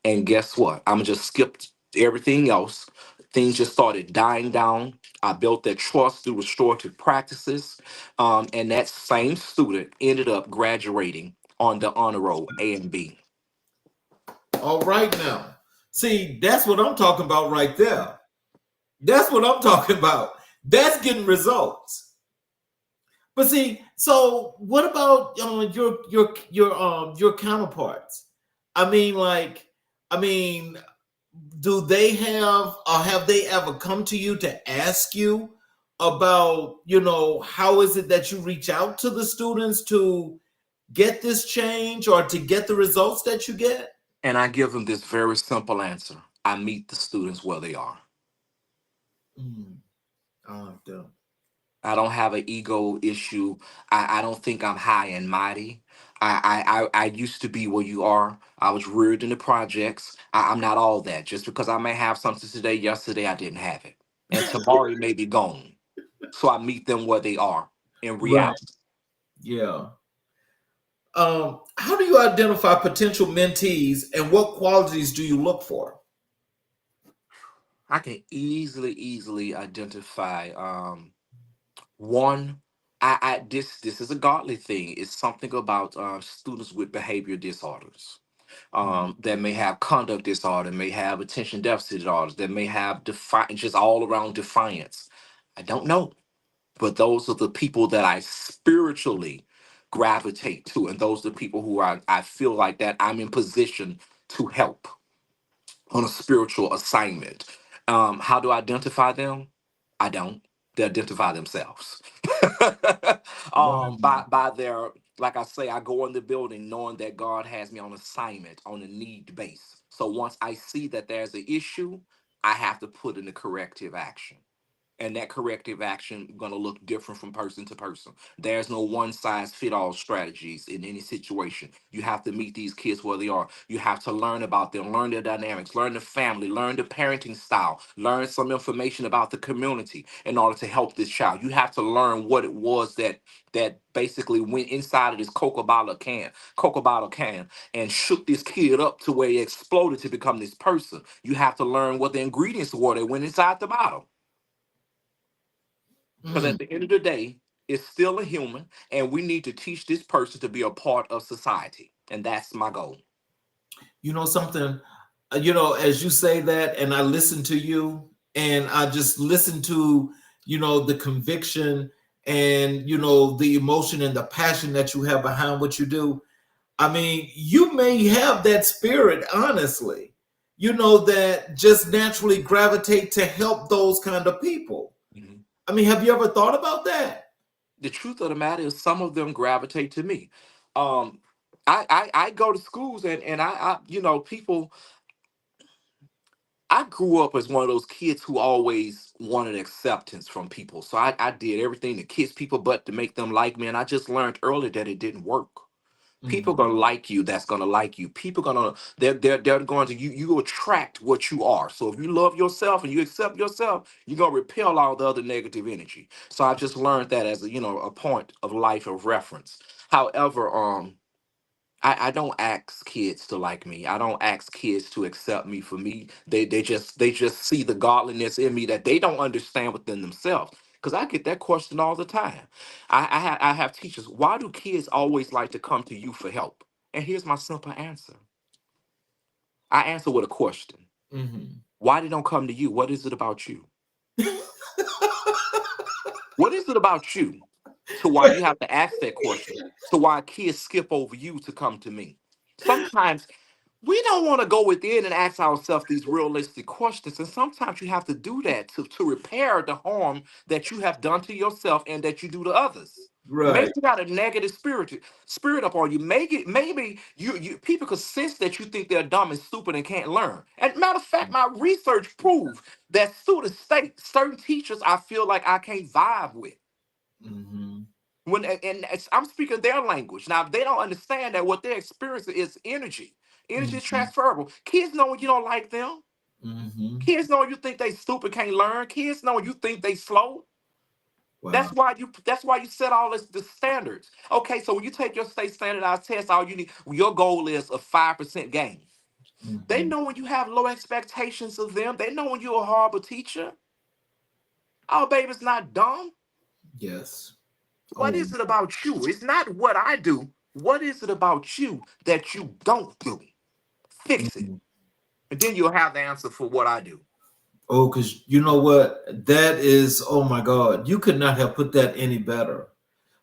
S3: And guess what? I'm just skipped everything else. things just started dying down. I built that trust through restorative practices. And that same student ended up graduating on the honor roll A and B.
S2: All right now. See, that's what I'm talking about right there. That's what I'm talking about. That's getting results. But see, so what about your counterparts? I mean, like, I mean, do they have or have they ever come to you to ask you about, how is it that you reach out to the students to get this change or to get the results that you get?
S3: And I give them this very simple answer: I meet the students where they are.
S2: Mm, I like that.
S3: I don't have an ego issue. I don't think I'm high and mighty. I used to be where you are. I was reared in the projects. I'm not all that. Just because I may have something today, yesterday I didn't have it. And tomorrow it may be gone. So I meet them where they are in
S2: Right.
S3: reality.
S2: Yeah. How do you identify potential mentees and what qualities do you look for?
S3: I can easily identify one. This is a godly thing. It's something about students with behavior disorders
S2: Mm,
S3: that may have conduct disorder, may have attention deficit disorders, that may have just all around defiance. I don't know, but those are the people that I spiritually gravitate to, and those are the people who I feel like that I'm in position to help on a spiritual assignment. How do I identify them? I don't. They identify themselves.
S2: right.
S3: By their, like I say, I go in the building knowing that God has me on assignment on a need base. So once I see that there's an issue, I have to put in the corrective action, and that corrective action going to look different from person to person. There's no one size fit all strategies in any situation. You have to meet these kids where they are. You have to learn about them, learn their dynamics, learn the family, learn the parenting style, learn some information about the community in order to help this child. You have to learn what it was that basically went inside of this cocoa bottle can and shook this kid up to where he exploded to become this person. You have to learn what the ingredients were that went inside the bottle. Because
S2: Mm.
S3: at the end of the day, it's still a human, and we need to teach this person to be a part of society. And that's my goal.
S2: You know something, as you say that, and I listen to you, and I just listen to, the conviction and, the emotion and the passion that you have behind what you do. I mean, you may have that spirit, honestly, that just naturally gravitate to help those kind of people.
S3: Mhm.
S2: I mean, have you ever thought about that?
S3: The truth of the matter is, some of them gravitate to me. Um, I go to schools, and people. I grew up as one of those kids who always wanted acceptance from people. So I did everything to kiss people, but to make them like me. And I just learned early that it didn't work. People
S2: Mhm.
S3: gonna like you. That's gonna like you. People gonna they're going to you attract what you are. So if you love yourself and you accept yourself, you're gonna repel all the other negative energy. So I just learned that as a point of life of reference. However, I don't ask kids to like me. I don't ask kids to accept me for me. They just see the godliness in me that they don't understand within themselves. Because I get that question all the time. I have teachers. Why do kids always like to come to you for help? And here's my simple answer. I answer with a question.
S2: Mhm.
S3: Why they don't come to you? What is it about you? What is it about you to why you have to ask that question? To why kids skip over you to come to me? Sometimes we don't want to go within and ask ourselves these realistic questions. And sometimes you have to do that to repair the harm that you have done to yourself and that you do to others. Maybe
S2: Right.
S3: you got a negative spirit up on you. Maybe you people could sense that you think they're dumb and stupid and can't learn. And matter of fact, my research proved that students state certain teachers I feel like I can't vibe with.
S2: Mhm.
S3: I'm speaking their language. Now they don't understand that what they're experiencing is energy. Energy is
S2: Mhm.
S3: transferable. Kids know when you don't like them.
S2: Mhm.
S3: Kids know you think they stupid, can't learn. Kids know you think they slow.
S2: Wow.
S3: That's why you set all the standards. Okay, so when you take your state standardized test, all you need your goal is a 5% gain. They
S2: Mhm.
S3: know when you have low expectations of them. They know when you're a horrible teacher. Our baby's not dumb.
S2: Yes.
S3: What
S2: Oh,
S3: is it about you? It's not what I do. What is it about you that you don't do? Fix it.
S2: mhm.
S3: And then you'll have the answer for what I do.
S2: Oh, because you know what? That is, oh my God, you could not have put that any better.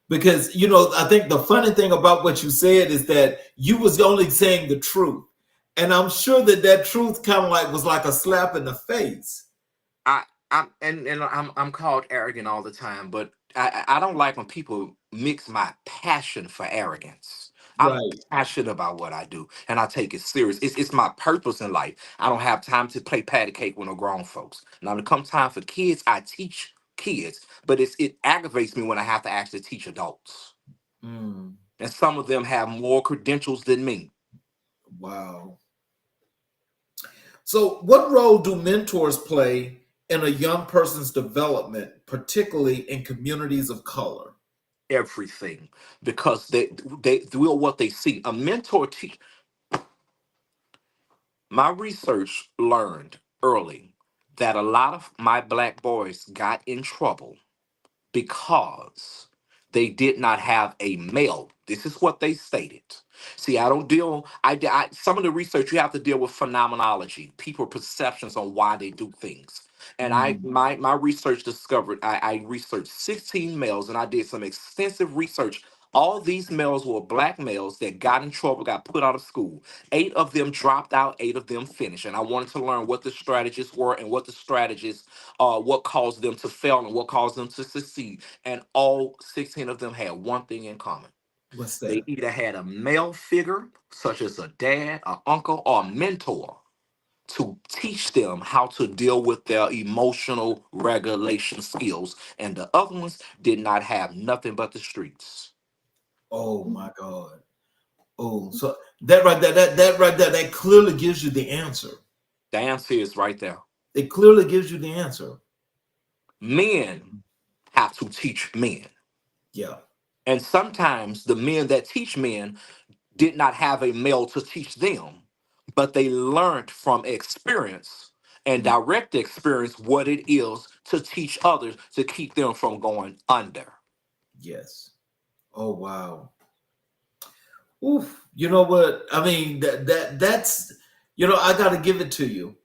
S2: Because I think the funny thing about what you said is that you was only saying the truth, and I'm sure that that truth kind of like was like a slap in the face.
S3: I I'm called arrogant all the time, but I don't like when people mix my passion for arrogance. I'm
S2: Right.
S3: passionate about what I do, and I take it serious. It's my purpose in life. I don't have time to play patty cake with no grown folks. Now, when it comes time for kids, I teach kids, but it aggravates me when I have to actually teach adults,
S2: Mm,
S3: and some of them have more credentials than me.
S2: wow. So, what role do mentors play in a young person's development, particularly in communities of color?
S3: Everything, because they will what they see. A mentor teach. My research learned early that a lot of my black boys got in trouble because they did not have a male. This is what they stated. See, I don't deal. Some of the research you have to deal with phenomenology, people perceptions on why they do things. And
S2: Mm,
S3: my research discovered I researched 16 males and I did some extensive research. All these males were black males that got in trouble, got put out of school. 8 of them dropped out, 8 of them finished. And I wanted to learn what the strategies were and what the strategies what caused them to fail and what caused them to succeed. And all 16 of them had one thing in common.
S2: what's
S3: They
S2: that?
S3: either had a male figure, such as a dad, an uncle, or a mentor, to teach them how to deal with their emotional regulation skills. And the other ones did not have nothing but the streets.
S2: Oh my God. Oh, so that right there, that right there, that clearly gives you the answer.
S3: The answer is right there.
S2: It clearly gives you the answer.
S3: Men have to teach men.
S2: Yeah.
S3: And sometimes the men that teach men did not have a male to teach them, but they learned from experience and
S2: Mm,
S3: direct experience what it is to teach others to keep them from going under.
S2: yes. Oh wow. Oof. You know what? I mean, that's I got to give it to you.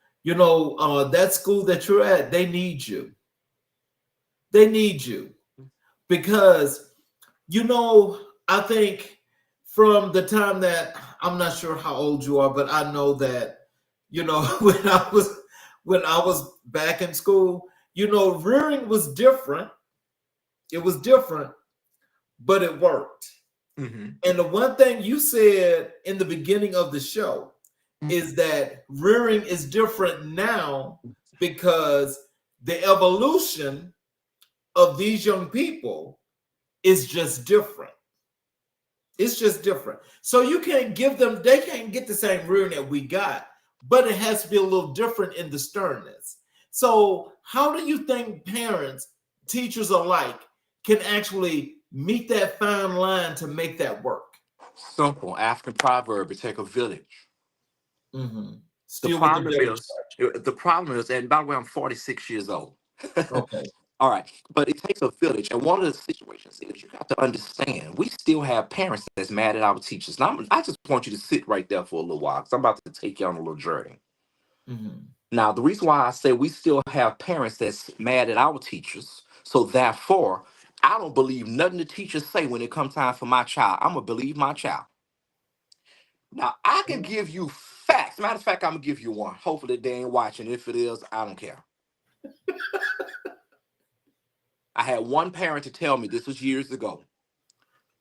S2: That school that you're at, they need you. They need you because I think from the time that I'm not sure how old you are, but I know that when I was back in school, rearing was different. It was different, but it worked.
S3: Mhm.
S2: And the one thing you said in the beginning of the show is that rearing is different now because the evolution of these young people is just different. It's just different. So you can't give them, they can't get the same rearing that we got, but it has to be a little different in the sternness. So, how do you think parents, teachers alike, can actually meet that fine line to make that work?
S3: Simple African proverb: it take a village.
S2: Mm-hmm.
S3: The
S2: Still with the
S3: problem
S2: village
S3: is, the problem is, and by the way, I'm 46 years old.
S2: part. Okay.
S3: All right, but it takes a village, and one of the situations is you have to understand we still have parents that's mad at our teachers. Now, I just want you to sit right there for a little while because I'm about to take you on a little journey.
S2: Mm-hmm.
S3: Now, the reason why I say we still have parents that's mad at our teachers, so therefore, I don't believe nothing the teachers say when it comes time for my child. I'm gonna believe my child. Now, I can give you facts. Matter of fact, I'm gonna give you one. Hopefully, they ain't watching. If it is, I don't care. I had one parent to tell me this was years ago.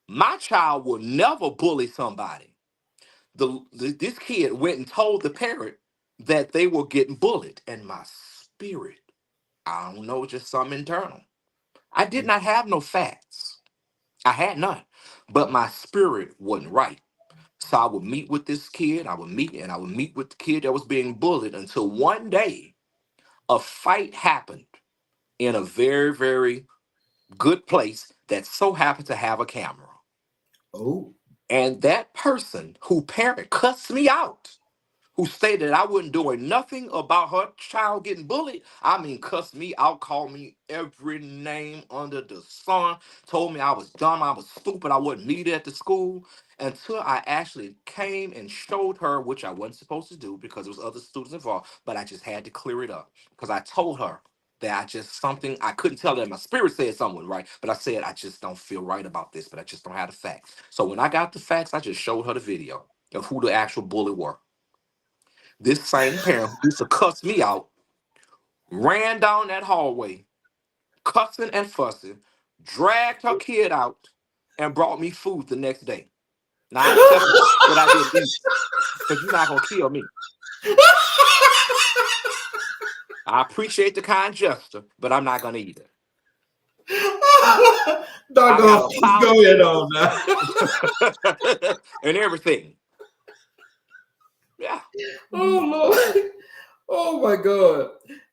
S3: My child will never bully somebody. This kid went and told the parent that they were getting bullied, and my spirit, I don't know, just something internal. I did not have no facts. I had none, but my spirit wasn't right. So I would meet with this kid. I would meet with the kid that was being bullied until one day a fight happened in a very, very good place that so happened to have a camera.
S2: Oh.
S3: And that person who parent cussed me out, who stated I wasn't doing nothing about her child getting bullied. I mean, cussed me out, called me every name under the sun, told me I was dumb, I was stupid, I wasn't needed at the school. Until I actually came and showed her, which I wasn't supposed to do because there was other students involved, but I just had to clear it up because I told her that I just something I couldn't tell her that my spirit said something was right, but I said I just don't feel right about this, but I just don't have the facts. So when I got the facts, I just showed her the video of who the actual bully were. This same parent who used to cuss me out ran down that hallway, cussing and fussing, dragged her kid out, and brought me food the next day. Now I accepted that I didn't eat because you're not gonna kill me. I appreciate the kind gesture, but I'm not gonna eat it. I got
S2: Doggone, go ahead
S3: apologies
S2: on now.
S3: and everything. Yeah,
S2: Oh Lord. Oh my God.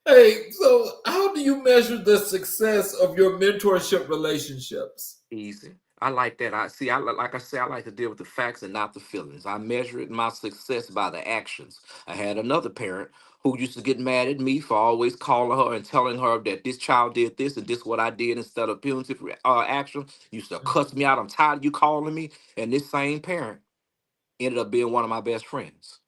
S2: Hey, so how do you measure the success of your mentorship relationships?
S3: easy. I like that. I see. Like I say, I like to deal with the facts and not the feelings. I measure it my success by the actions. I had another parent who used to get mad at me for always calling her and telling her that this child did this and this what I did instead of punitive action. Used to cuss me out. I'm tired of you calling me. And this same parent ended up being one of my best friends.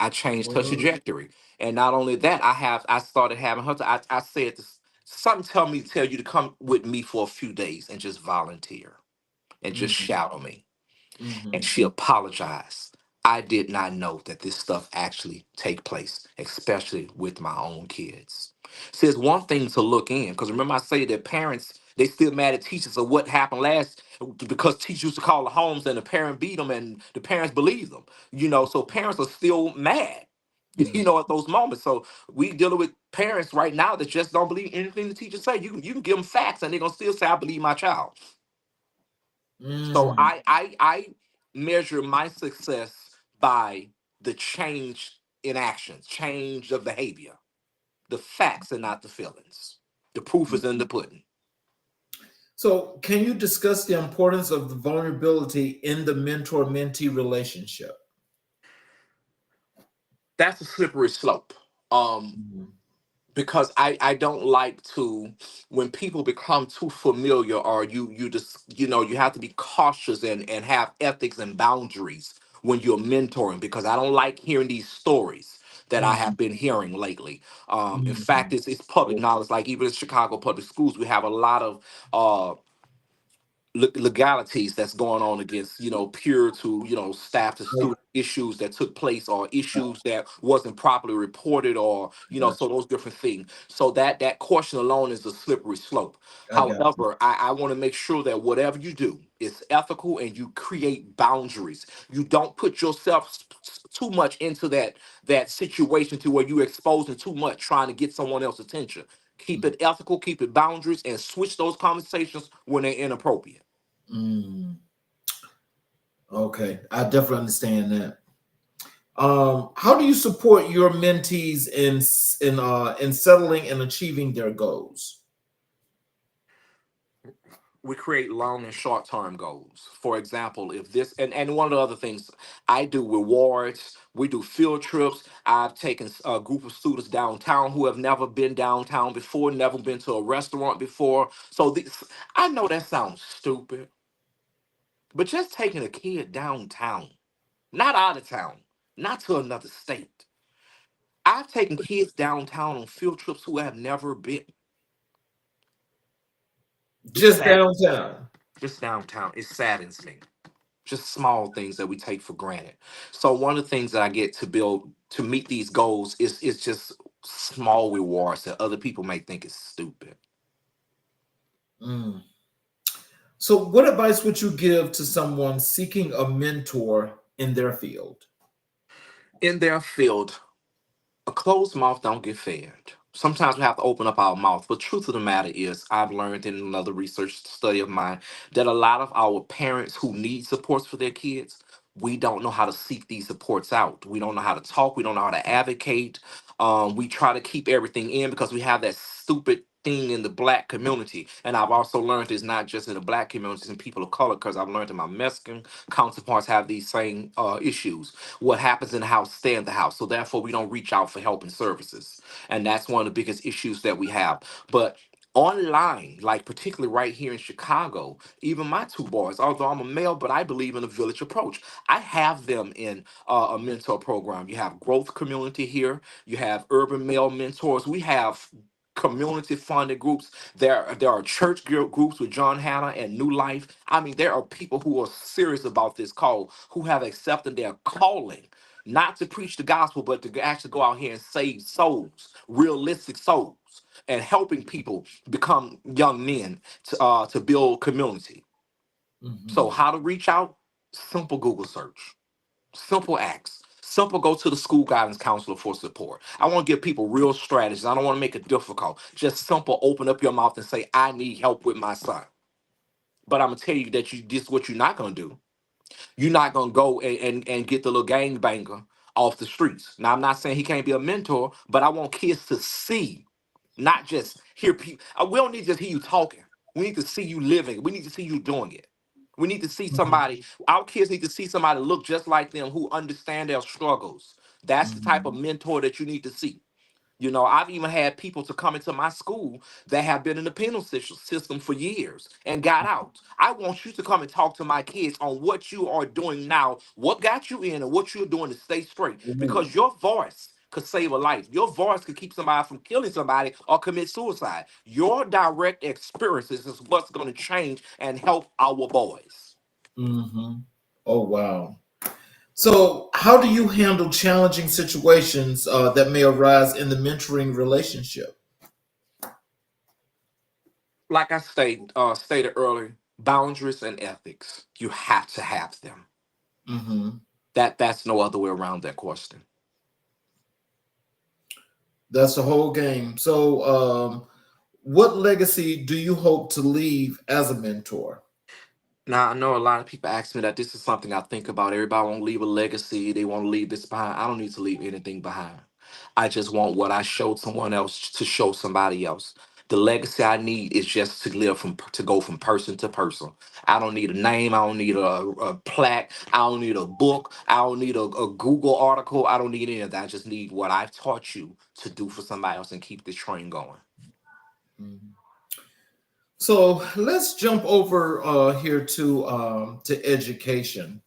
S3: I changed her
S2: Well,
S3: trajectory. And not only that, I started having her. I said this, something tell you to come with me for a few days and just volunteer and just
S2: mhm,
S3: shadow me. And
S2: mhm,
S3: she apologized. I did not know that this stuff actually take place, especially with my own kids. See, it's one thing to look in, because remember I say that parents, they still mad at teachers of what happened last because teachers used to call the homes and the parent beat them and the parents believe them. So parents are still mad,
S2: mhm,
S3: at those moments. So we dealing with parents right now that just don't believe anything the teachers say. You can give them facts and they're gonna still say, I believe my child. So
S2: mhm,
S3: I measure my success by the change in actions, change of behavior, the facts and not the feelings. The proof is in
S2: mhm.
S3: the pudding.
S2: So, can you discuss the importance of the vulnerability in the mentor-mentee relationship?
S3: That's a slippery slope. Um,
S2: Mhm,
S3: because I don't like to, when people become too familiar, or you just you have to be cautious and have ethics and boundaries when you're mentoring, because I don't like hearing these stories that I
S2: mhm,
S3: have been hearing lately. In fact,
S2: mhm.
S3: it's public knowledge, like even in Chicago public schools we have a lot of legalities that's going on against peer to staff to student issues that took place, or issues that wasn't properly reported, or so those different things. So that question alone is a slippery slope.
S2: I got you.
S3: However, I want to make sure that whatever you do is ethical and you create boundaries. You don't put yourself too much into that situation to where you're exposing too much trying to get someone else's attention. Keep it ethical, keep it boundaries, and switch those conversations when they're inappropriate.
S2: Mm, okay, I definitely understand that. How do you support your mentees in settling and achieving their goals?
S3: We create long and short term goals. For example, if this and one of the other things I do rewards, we do field trips. I've taken a group of students downtown who have never been downtown before, never been to a restaurant before. So this, I know that sounds stupid, but just taking a kid downtown, not out of town, not to another state. I've taken kids downtown on field trips who have never been. It
S2: Just
S3: saddens me.
S2: downtown.
S3: Just downtown. It saddens me. Just small things that we take for granted. So one of the things that I get to build to meet these goals is just small rewards that other people may think is stupid.
S2: Mm. So, what advice would you give to someone seeking a mentor in their field?
S3: In their field, a closed mouth don't get fed. Sometimes we have to open up our mouth. But truth of the matter is, I've learned in another research study of mine that a lot of our parents who need supports for their kids, we don't know how to seek these supports out. We don't know how to talk. We don't know how to advocate. We try to keep everything in because we have that stupid thing in the black community. And I've also learned it's not just in the black communities and people of color, because I've learned that my Mexican counterparts have these same issues. What happens in the house, stay in the house. So therefore, we don't reach out for help and services. And that's one of the biggest issues that we have. But online, like particularly right here in Chicago, even my two boys, although I'm a male, but I believe in a village approach. I have them in a mentor program. You have growth community here. You have urban male mentors. We have community funded groups. There are church groups with John Hanna and New Life. I mean, there are people who are serious about this call, who have accepted their calling, not to preach the gospel, but to actually go out here and save souls, realistic souls, and helping people become young men to build community. So
S2: Mhm.
S3: how to reach out? Simple Google search. Simple acts. Simple go to the school guidance counselor for support. I want to give people real strategies. I don't want to make it difficult. Just simple open up your mouth and say, I need help with my son. But I'm gonna tell you that this is what you're not gonna do. You're not gonna go and get the little gangbanger off the streets. Now I'm not saying he can't be a mentor, but I want kids to see, not just hear people. We don't need to just hear you talking. We need to see you living. We need to see you doing it. We need to see
S2: Mhm.
S3: somebody. Our kids need to see somebody look just like them who understand their struggles. That's the type of
S2: Mhm.
S3: mentor that you need to see. You know, I've even had people to come into my school that have been in the penal system for years and got out. I want you to come and talk to my kids on what you are doing now, what got you in, and what you're doing to stay straight.
S2: Ooh.
S3: Because your voice could save a life. Your voice could keep somebody from killing somebody or commit suicide. Your direct experiences is what's going to change and help our boys.
S2: Mhm. Oh wow. So, how do you handle challenging situations that may arise in the mentoring relationship?
S3: Like I stated earlier, boundaries and ethics. You have to have them.
S2: Hmm.
S3: That's no other way around that question.
S2: That's the whole game. So, what legacy do you hope to leave as a mentor?
S3: Now I know a lot of people ask me that. This is something I think about. Everybody want to leave a legacy. They want to leave this behind. I don't need to leave anything behind. I just want what I showed someone else to show somebody else. The legacy I need is just to live to go from person to person. I don't need a name. I don't need a plaque. I don't need a book. I don't need a Google article. I don't need any of that. I just need what I've taught you to do for somebody else and keep this train going.
S2: Mhm. So let's jump over here to education.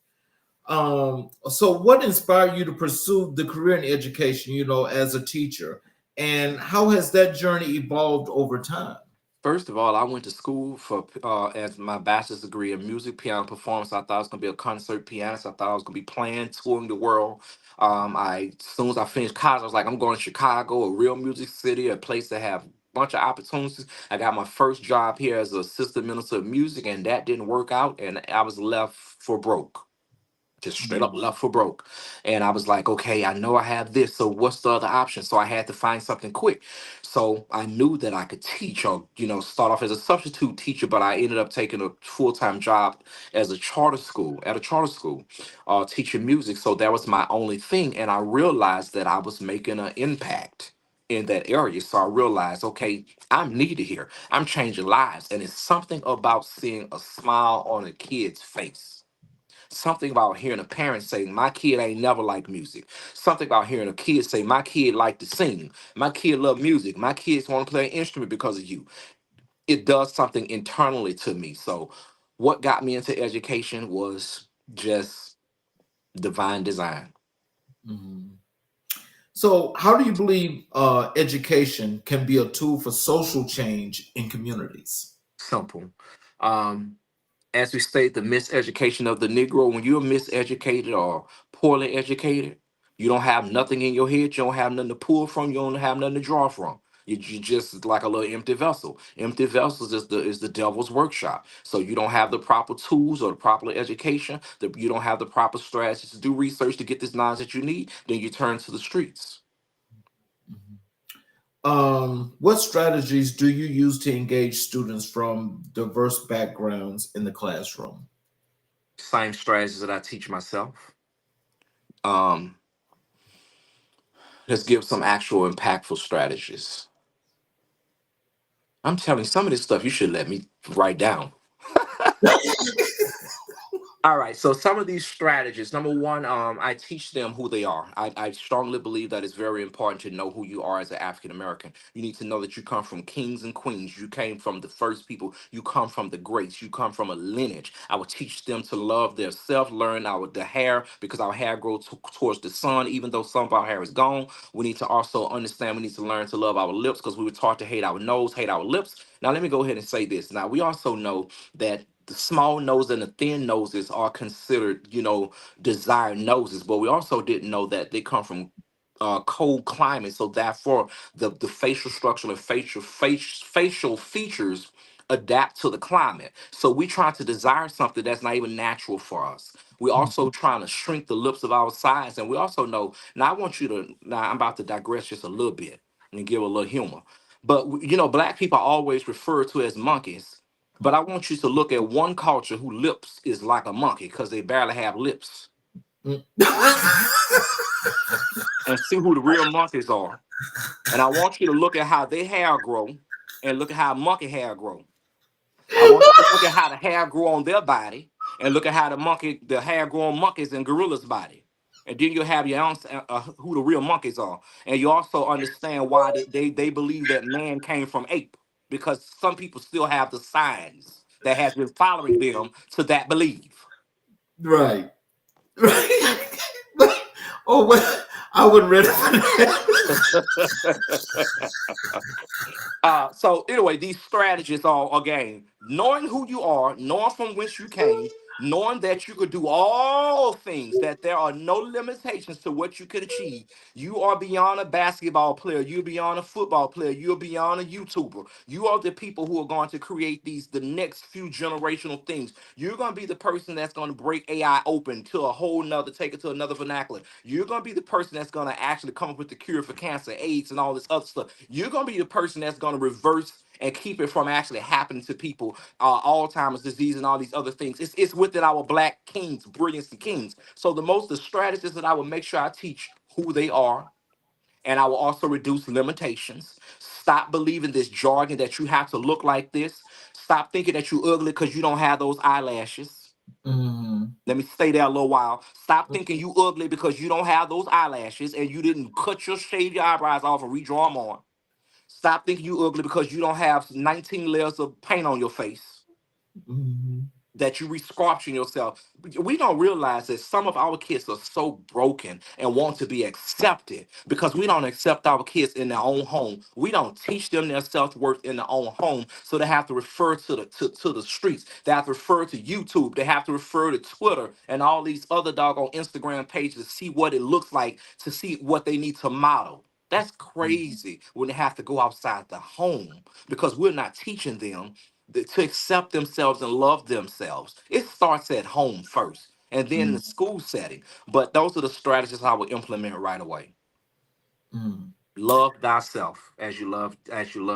S2: So what inspired you to pursue the career in education? You know, as a teacher, and how has that journey evolved over time?
S3: First of all, I went to school for as my bachelor's degree in music, piano performance. I thought I was gonna be a concert pianist. I thought I was gonna be playing, touring the world. As soon as I finished college, I was like, I'm going to Chicago, a real music city, a place that have a bunch of opportunities. I got my first job here as an assistant minister of music, and that didn't work out, and I was left for broke, just straight up
S2: Mhm.
S3: left for broke. And I was like, okay, I know I have this. So what's the other option? So I had to find something quick. So I knew that I could teach or, start off as a substitute teacher, but I ended up taking a full-time job as a charter school, at a charter school, teaching music. So that was my only thing. And I realized that I was making an impact in that area. So I realized, okay, I'm needed here. I'm changing lives. And it's something about seeing a smile on a kid's face. Something about hearing a parent say, my kid ain't never liked music. Something about hearing a kid say, my kid like to sing. My kid love music. My kids want to play an instrument because of you. It does something internally to me. So what got me into education was just divine design.
S2: Mhm. So, how do you believe education can be a tool for social change in communities?
S3: Simple. Um, as we state, the miseducation of the Negro, when you're miseducated or poorly educated, you don't have nothing in your head, you don't have nothing to pull from, you don't have nothing to draw from. You just like a little empty vessel. Empty vessels is the devil's workshop. So you don't have the proper tools or the proper education, you don't have the proper strategies to do research to get this knowledge that you need, then you turn to the streets.
S2: Mhm. What strategies do you use to engage students from diverse backgrounds in the classroom?
S3: Same strategies that I teach myself. Um, let's give some actual impactful strategies. I'm telling you, some of this stuff you should let me write down. All right, so some of these strategies. Number one, I teach them who they are. I strongly believe that it's very important to know who you are as an African American. You need to know that you come from kings and queens. You came from the first people. You come from the greats. You come from a lineage. I would teach them to love their self, learn the hair, because our hair grows towards the sun. Even though some of our hair is gone, we need to also understand. We need to learn to love our lips, because we were taught to hate our nose, hate our lips. Now, let me go ahead and say this. Now, we also know that the small nose and the thin noses are considered, desired noses, but we also didn't know that they come from cold climates. So therefore, the facial structure and facial features adapt to the climate. So we try to desire something that's not even natural for us. We also trying to shrink the lips of our sides, and we also know. Now, I want you to. Now, I'm about to digress just a little bit and give a little humor. But black people are always referred to as monkeys, but I want you to look at one culture who lips is like a monkey because they barely have lips, and see who the real monkeys are. And I want you to look at how their hair grow and look at how monkey hair grow. I want you to look at how the hair grow on their body and look at how the hair grow on monkeys and gorillas' body. And then you have your own who the real monkeys are. And you also understand why they believe that man came from ape, because some people still have the signs that has been following them to that belief.
S2: Right. Right. Oh, well, I would read it for that.
S3: So anyway, these strategies are again knowing who you are, knowing from whence you came, knowing that you could do all things, that there are no limitations to what you could achieve. You are beyond a basketball player, you're beyond a football player, you're beyond a YouTuber. You are the people who are going to create the next few generational things. You're going to be the person that's going to break AI open to a whole nother, take it to another vernacular. You're going to be the person that's going to actually come up with the cure for cancer, AIDS, and all this other stuff. You're going to be the person that's going to reverse and keep it from actually happening to people, Alzheimer's disease and all these other things. It's within our black kings, brilliance and kings. So the strategies that I will make sure I teach who they are, and I will also reduce limitations. Stop believing this jargon that you have to look like this. Stop thinking that you ugly because you don't have those eyelashes.
S2: Mhm.
S3: Let me stay there a little while. Stop thinking you ugly because you don't have those eyelashes and you didn't shave your eyebrows off and redraw them on. Stop thinking you ugly because you don't have 19 layers of paint on your face,
S2: Mhm.
S3: that you resculpting yourself. We don't realize that some of our kids are so broken and want to be accepted because we don't accept our kids in their own home. We don't teach them their self-worth in their own home. So they have to refer to the streets. They have to refer to YouTube. They have to refer to Twitter and all these other doggone Instagram pages to see what it looks like, to see what they need to model. That's crazy when they have to go outside the home because we're not teaching them to accept themselves and love themselves. It starts at home first and then in the
S2: Mhm.
S3: school setting. But those are the strategies I would implement right away.
S2: Mhm.
S3: Love thyself as you love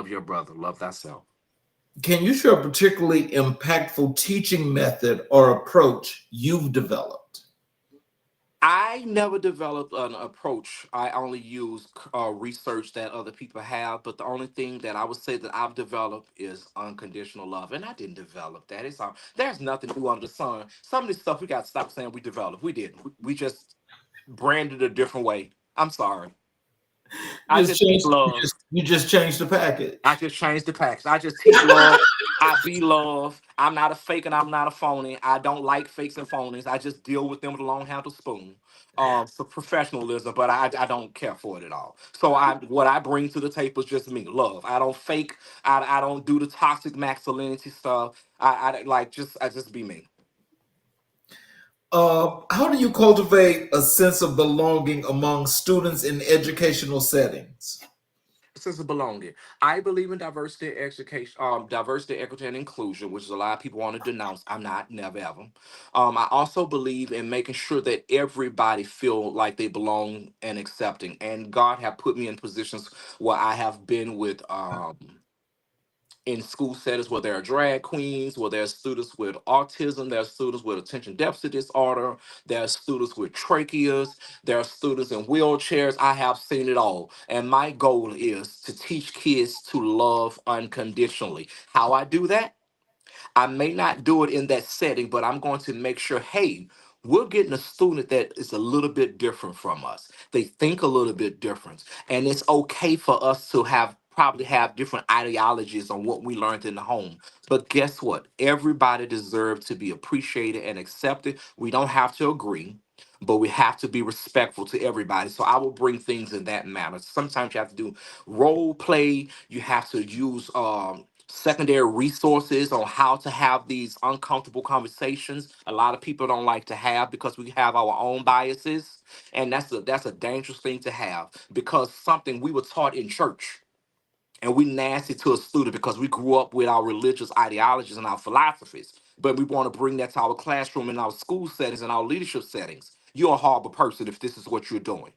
S3: your brother. Love thyself.
S2: Can you share a particularly impactful teaching method or approach you've developed?
S3: I never developed an approach. I only use research that other people have. But the only thing that I would say that I've developed is unconditional love, and I didn't develop that. It's all. There's nothing new under the sun. Some of this stuff we got to stop saying we developed. We didn't. We just branded a different way. I'm sorry. I
S2: Just
S3: just teach
S2: change.
S3: love.
S2: You just changed the
S3: I
S2: package.
S3: just changed the package. I just teach love. I be love. I'm not a fake and I'm not a phony. I don't like fakes and phonies. I just deal with them with a long handled spoon. For professionalism, but I don't care for it at all. So what I bring to the table is just me, love. I don't fake. I don't do the toxic masculinity stuff. I like just I just be me.
S2: How do you cultivate a sense of belonging among students in educational settings?
S3: Sense of belonging. I believe in diversity, education, diversity, equity, and inclusion, which is a lot of people want to denounce. I'm not, never ever. I also believe in making sure that everybody feel like they belong and accepting. And God have put me in positions where I have been with in school settings where there are drag queens, where there are students with autism, there are students with attention deficit disorder, there are students with tracheas, there are students in wheelchairs. I have seen it all. And my goal is to teach kids to love unconditionally. How I do that? I may not do it in that setting, but I'm going to make sure, hey, we're getting a student that is a little bit different from us. They think a little bit different. And it's okay for us to have probably have different ideologies on what we learned in the home. But guess what? Everybody deserves to be appreciated and accepted. We don't have to agree, but we have to be respectful to everybody. So I will bring things in that manner. Sometimes you have to do role play. You have to use secondary resources on how to have these uncomfortable conversations a lot of people don't like to have because we have our own biases, and that's a dangerous thing to have because something we were taught in church, and we nasty to a student because we grew up with our religious ideologies and our philosophies, but we want to bring that to our classroom and our school settings and our leadership settings. You're a horrible person if this is what you're doing.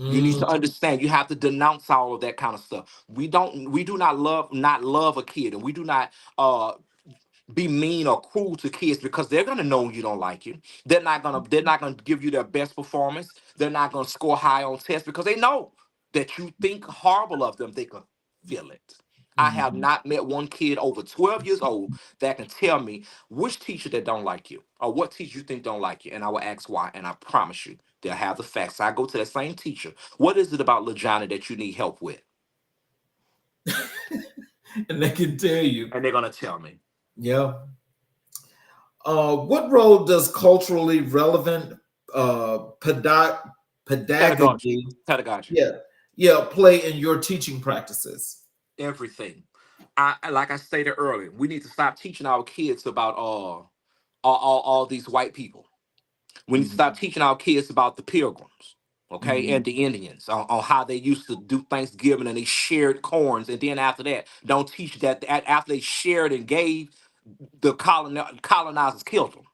S3: You need to
S2: Mm,
S3: understand. You have to denounce all of that kind of stuff. We do not love a kid, and we do not be mean or cruel to kids because they're gonna know you don't like you. They're not gonna give you their best performance. They're not gonna score high on tests because they know that you think horrible of them. They can feel it. I have
S2: mhm.
S3: not met one kid over 12 years old that can tell me which teacher that don't like you or what teacher you think don't like you. And I will ask why. And I promise you, they'll have the facts. I go to that same teacher. What is it about LaJohn that you need help with?
S2: And they can tell you.
S3: And they're gonna tell me.
S2: Yeah. What role does culturally relevant
S3: Pedagogy.
S2: pedagogy,
S3: Pedagogy.
S2: yeah, yeah, play in your teaching practices?
S3: Everything. Like I stated earlier, we need to stop teaching our kids about all these white people. We need to stop
S2: Mhm,
S3: teaching our kids about the pilgrims, okay, and
S2: mhm,
S3: the Indians on how they used to do Thanksgiving and they shared corns, and then after that, don't teach that after they shared and gave, the colonizers killed them.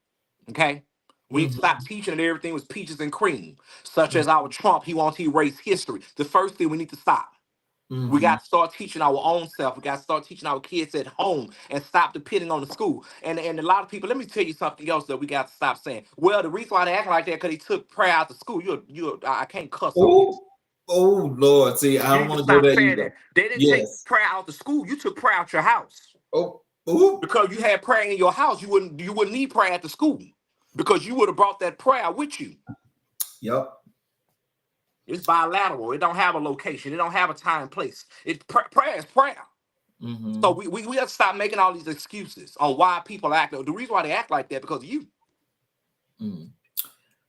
S3: Okay, we need to stop
S2: mhm,
S3: teaching that everything was peaches and cream, such as our
S2: mhm,
S3: Trump. He wants to erase history. The first thing we need to stop. We
S2: mhm.
S3: got to start teaching our own self. We got to start teaching our kids at home and stop depending on the school. And a lot of people, let me tell you something else that we got to stop saying. Well, the reason why they acting like that because they took prayer out of school. I can't cuss on here.
S2: Oh, oh Lord. See, I
S3: You
S2: don't
S3: need to
S2: want to go
S3: stop
S2: there
S3: saying
S2: either.
S3: that. They didn't take
S2: Yes.
S3: prayer out of school. You took prayer out your house
S2: Oh, oh,
S3: because you had prayer in your house. You wouldn't need prayer at the school because you would have brought that prayer with you.
S2: yep.
S3: It's bilateral. It don't have a location. It don't have a time and place. Prayer is prayer. So
S2: Hmm.
S3: we have to stop making all these excuses on why people act. The reason why they act like that because of you.
S2: Mm.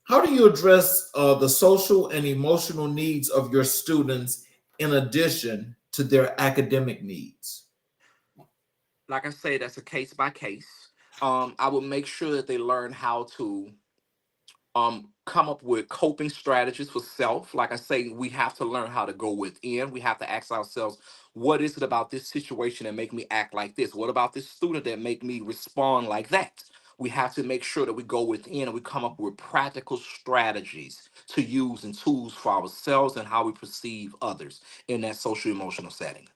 S2: How do you address the social and emotional needs of your students in addition to their academic needs?
S3: Like I say, that's a case by case. I will make sure that they learn how to come up with coping strategies for self. Like I say, we have to learn how to go within. We have to ask ourselves, what is it about this situation that make me act like this? What about this student that make me respond like that? We have to make sure that we go within and we come up with practical strategies to use and tools for ourselves and how we perceive others in that social emotional setting.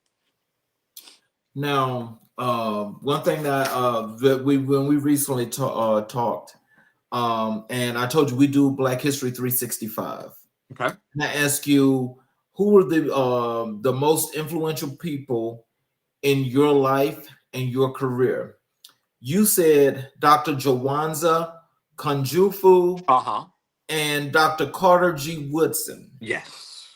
S2: Now, one thing that we when we recently talked, and I told you we do Black History 365.
S3: Okay.
S2: And I ask you, who were the most influential people in your life and your career? You said Dr. Jawanza Kunjufu
S3: Uh-huh.
S2: and Dr. Carter G. Woodson.
S3: Yes.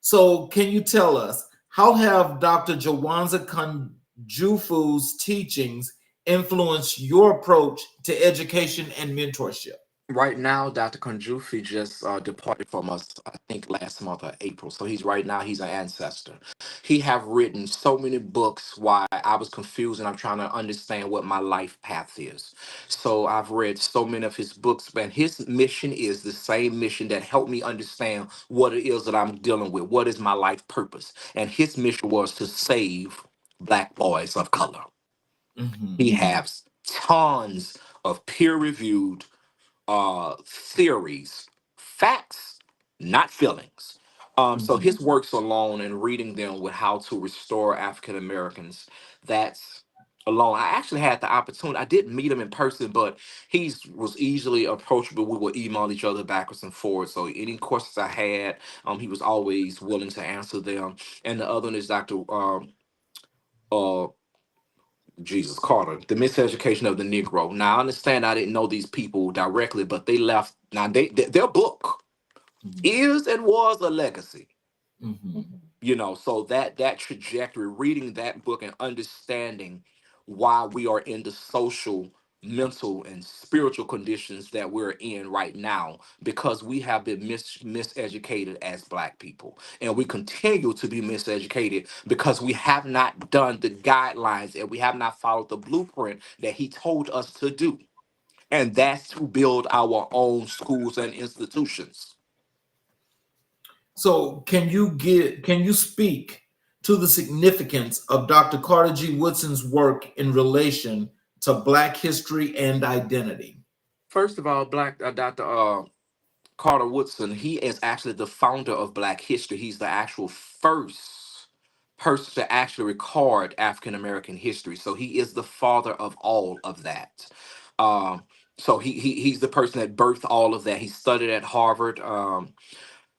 S2: So, can you tell us how have Dr. Jawanza Kunjufu's teachings influenced your approach to education and mentorship?
S3: Right now, Dr. Konjufi just departed from us, I think last month or April. So he's an ancestor. He have written so many books why I was confused and I'm trying to understand what my life path is. So I've read so many of his books, and his mission is the same mission that helped me understand what it is that I'm dealing with. What is my life purpose? And his mission was to save Black boys of color. He
S2: Mhm.
S3: has tons of peer-reviewed theories, facts, not feelings, So
S2: Mhm.
S3: his works alone and reading them with how to restore African Americans, that's alone. I actually had the opportunity. I didn't meet him in person, but he was easily approachable. We would email each other backwards and forwards. So any questions I had, he was always willing to answer them. And the other one is Dr. Uh, Jesus Carter, The Miseducation of the Negro. Now I understand I didn't know these people directly, but they left. Now their book
S2: Mhm.
S3: is and was a legacy.
S2: Mhm.
S3: So that trajectory, reading that book and understanding why we are in the social, mental, and spiritual conditions that we're in right now, because we have been miseducated as Black people, and we continue to be miseducated because we have not done the guidelines and we have not followed the blueprint that he told us to do, and that's to build our own schools and institutions.
S2: So can you speak to the significance of Dr. Carter G. Woodson's work in relation to Black history and identity?
S3: First of all, Black Dr. Carter Woodson, he is actually the founder of Black history. He's the actual first person to actually record African American history. So he is the father of all of that. Um, so he's the person that birthed all of that. He studied at Harvard.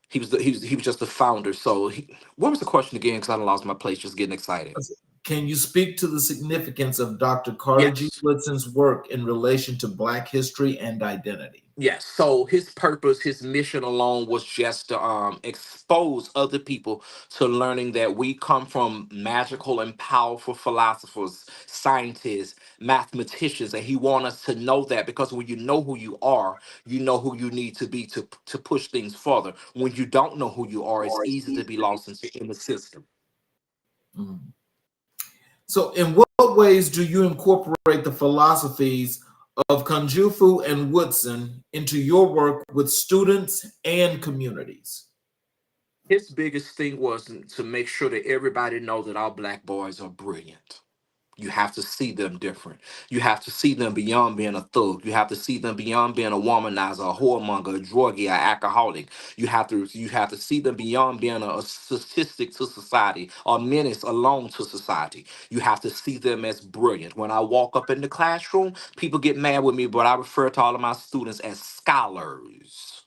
S3: He was just the founder. So what was the question again? Because I done lost my place just getting excited.
S2: Can you speak to the significance of Dr. Carter G.
S3: Yes.
S2: Woodson's work in relation to Black history and identity?
S3: Yes. So his purpose, his mission alone was just to expose other people to learning that we come from magical and powerful philosophers, scientists, mathematicians, and he wants us to know that, because when you know who you are, you know who you need to be to push things further. When you don't know who you are, it's easy to be lost in the system.
S2: Mhm. So, in what ways do you incorporate the philosophies of Kunjufu and Woodson into your work with students and communities?
S3: His biggest thing was to make sure that everybody know that our Black boys are brilliant. You have to see them different. You have to see them beyond being a thug. You have to see them beyond being a womanizer, a whoremonger, a druggie, an alcoholic. You have to see them beyond being a statistic to society, or menace alone to society. You have to see them as brilliant. When I walk up in the classroom, people get mad with me, but I refer to all of my students as scholars.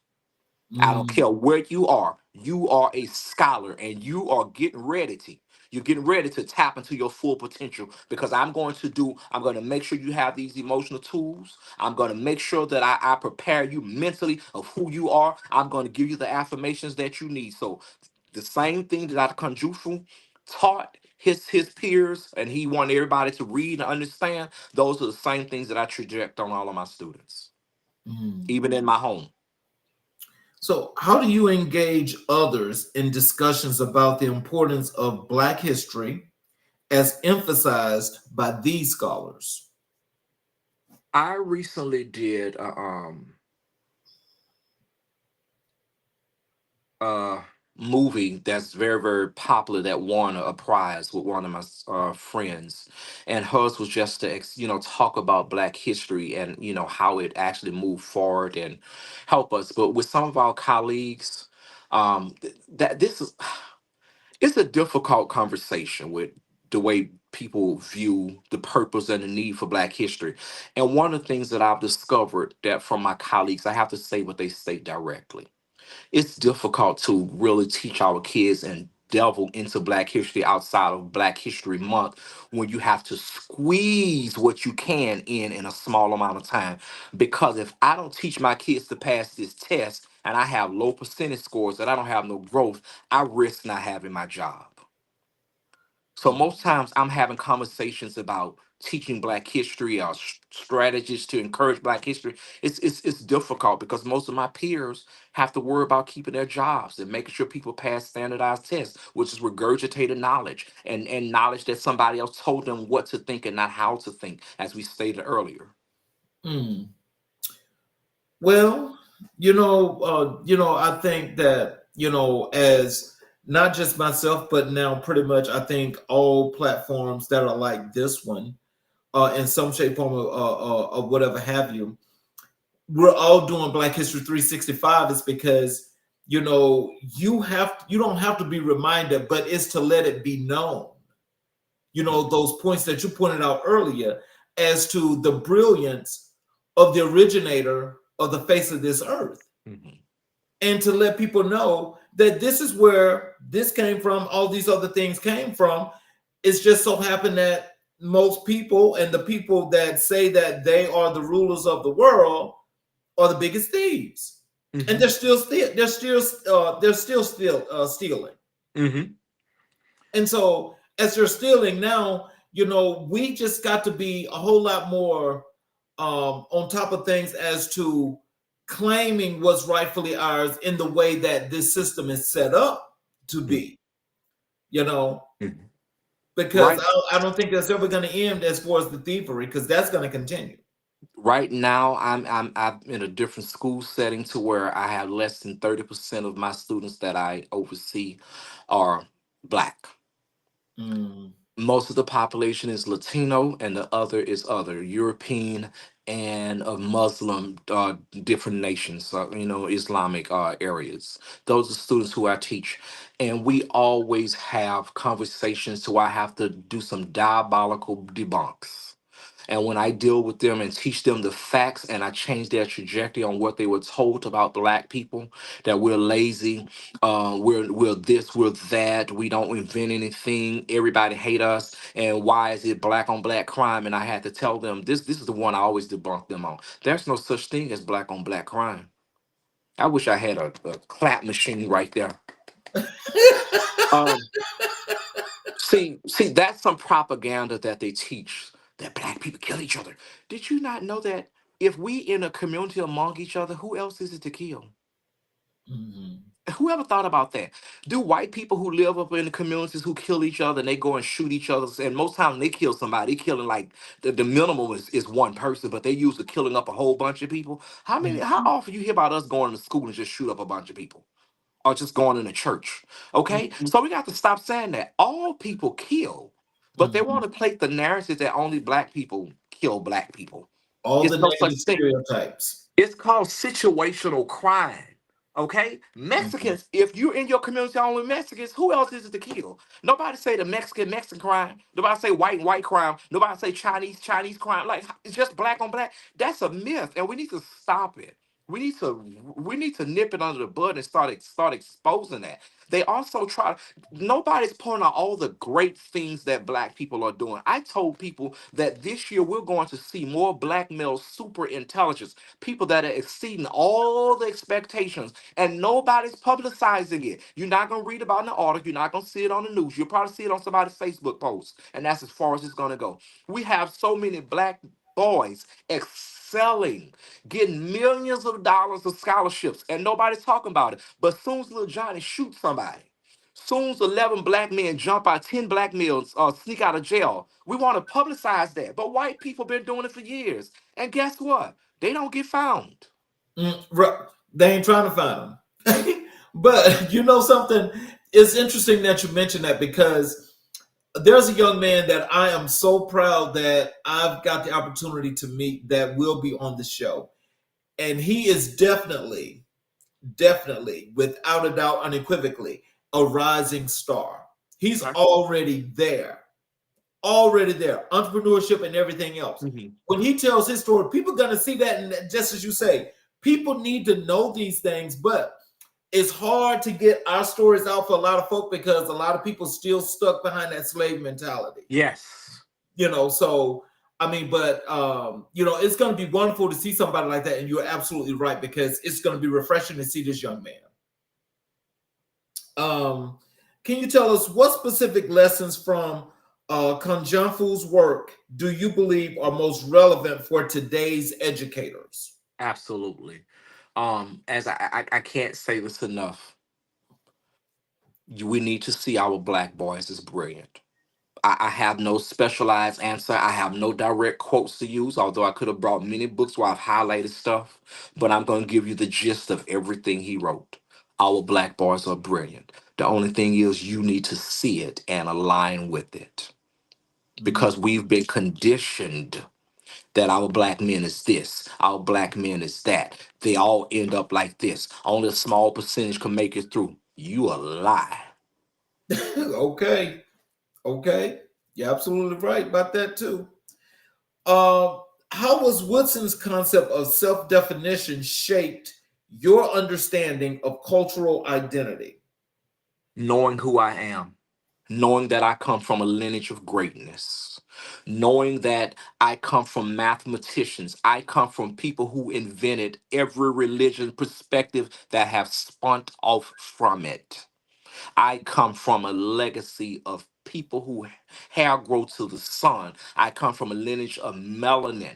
S3: I don't
S2: Mm,
S3: care where you are. You are a scholar, and you're getting ready to tap into your full potential, because I'm going to make sure you have these emotional tools. I'm going to make sure that I prepare you mentally of who you are. I'm going to give you the affirmations that you need. So the same thing that Dr. Kanjufu taught his peers, and he wanted everybody to read and understand, those are the same things that I traject on all of my students,
S2: mm.
S3: even in my home.
S2: So, how do you engage others in discussions about the importance of Black history as emphasized by these scholars?
S3: I recently did a movie that's very, very popular that won a prize with one of my friends, and hers was just to talk about Black history and how it actually moved forward and help us. But with some of our colleagues, that this is it's a difficult conversation with the way people view the purpose and the need for Black history. And one of the things that I've discovered, that from my colleagues, I have to say what they say directly. It's difficult to really teach our kids and delve into Black history outside of Black History Month, when you have to squeeze what you can in a small amount of time. Because if I don't teach my kids to pass this test and I have low percentage scores and I don't have no growth, I risk not having my job. So most times I'm having conversations about teaching Black history, or strategies to encourage Black history. It's difficult because most of my peers have to worry about keeping their jobs and making sure people pass standardized tests, which is regurgitated knowledge, and knowledge that somebody else told them what to think and not how to think, as we stated earlier.
S2: Mm. Well, I think that, as not just myself, but now pretty much, I think all platforms that are like this one, in some shape, form, or whatever have you, we're all doing Black History 365 is because you don't have to be reminded, but it's to let it be known, those points that you pointed out earlier as to the brilliance of the originator of the face of this earth.
S3: Mhm.
S2: And to let people know that this is where this came from, all these other things came from. It's just so happened that most people, and the people that say that they are the rulers of the world, are the biggest thieves. And
S3: Mhm.
S2: they're still stealing.
S3: Mhm.
S2: And so as they're stealing now, we just got to be a whole lot more on top of things as to claiming what's rightfully ours in the way that this system is set up to
S3: Mhm.
S2: be, you know,
S3: Mhm.
S2: because
S3: Right.
S2: I don't think that's ever going to end as far as the thievery, because that's going to continue.
S3: Right now, I'm in a different school setting to where I have less than 30% of my students that I oversee are black.
S2: Mm,
S3: Most of the population is Latino, and the other is other European and of Muslim, different nations, Islamic areas. Those are students who I teach, and we always have conversations. So I have to do some diabolical debunks. And when I deal with them and teach them the facts and I change their trajectory on what they were told about black people, that we're lazy, we're this, we're that, we don't invent anything, everybody hate us, and why is it black on black crime? And I had to tell them this is the one I always debunk them on. There's no such thing as black on black crime. I wish I had a clap machine right there. Um, see, that's some propaganda that they teach that black people kill each other. Did you not know that if we in a community among each other, who else is it to kill?
S2: mhm,
S3: Whoever thought about that? Do white people who live up in the communities who kill each other and they go and shoot each other, and most times they kill somebody, they killing like the minimum is one person, but they usually killing up a whole bunch of people. How
S2: mhm,
S3: often you hear about us going to school and just shoot up a bunch of people? Or just going in a church. Okay?
S2: mhm,
S3: So we got to stop saying that. All people kill, but they want
S2: mhm.
S3: to plate the narrative that only black people kill black people.
S2: All
S3: It's
S2: the
S3: no such
S2: negative
S3: thing.
S2: stereotypes.
S3: It's called situational crime. Okay?
S2: Mhm,
S3: Mexicans, if you're in your community only Mexicans, who else is it to kill? Nobody say the Mexican crime. Nobody say white crime. Nobody say Chinese crime. Like it's just black on black. That's a myth, and we need to stop it. We need to nip it under the bud and start exposing that. They also try. Nobody's pointing out all the great things that black people are doing. I told people that this year we're going to see more black male super intelligence, people that are exceeding all the expectations, and nobody's publicizing it. You're not gonna read about it in the article. You're not gonna see it on the news. You'll probably see it on somebody's Facebook post, and that's as far as it's gonna go. We have so many black boys excelling, getting millions of dollars of scholarships, and nobody's talking about it. But soon as little Johnny shoots somebody, soon as 11 black men jump out, 10 black males sneak out of jail, we want to publicize that. But white people been doing it for years. And guess what? They don't get found.
S2: right. They ain't trying to find them. But you know something? It's interesting that you mentioned that, because there's a young man that I am so proud that I've got the opportunity to meet that will be on the show. And he is definitely, without a doubt, unequivocally, a rising star. He's
S3: Okay.
S2: already there, entrepreneurship and everything else.
S3: Mhm.
S2: When he tells his story, people are going to see that. And just as you say, people need to know these things, but it's hard to get our stories out for a lot of folk because a lot of people still stuck behind that slave mentality.
S3: Yes.
S2: So I mean, but it's going to be wonderful to see somebody like that. And you're absolutely right, because it's going to be refreshing to see this young man. Um, can you tell us what specific lessons from Conjunfu's work do you believe are most relevant for today's educators?
S3: Absolutely. As I can't say this enough, we need to see our black boys as brilliant. I have no specialized answer. I have no direct quotes to use, although I could have brought many books where I've highlighted stuff. But I'm going to give you the gist of everything he wrote. Our black boys are brilliant. The only thing is, you need to see it and align with it, because
S2: Mm,
S3: we've been conditioned that our black men is this, our black men is that. They all end up like this. Only a small percentage can make it through. You a lie.
S2: Okay. Okay. You're absolutely right about that too. Uh, how was Woodson's concept of self-definition shaped your understanding of cultural identity?
S3: Knowing who I am, knowing that I come from a lineage of greatness, knowing that I come from mathematicians, I come from people who invented every religion perspective that have spun off from it. I come from a legacy of people who hair grow to the sun. I come from a lineage of melanin,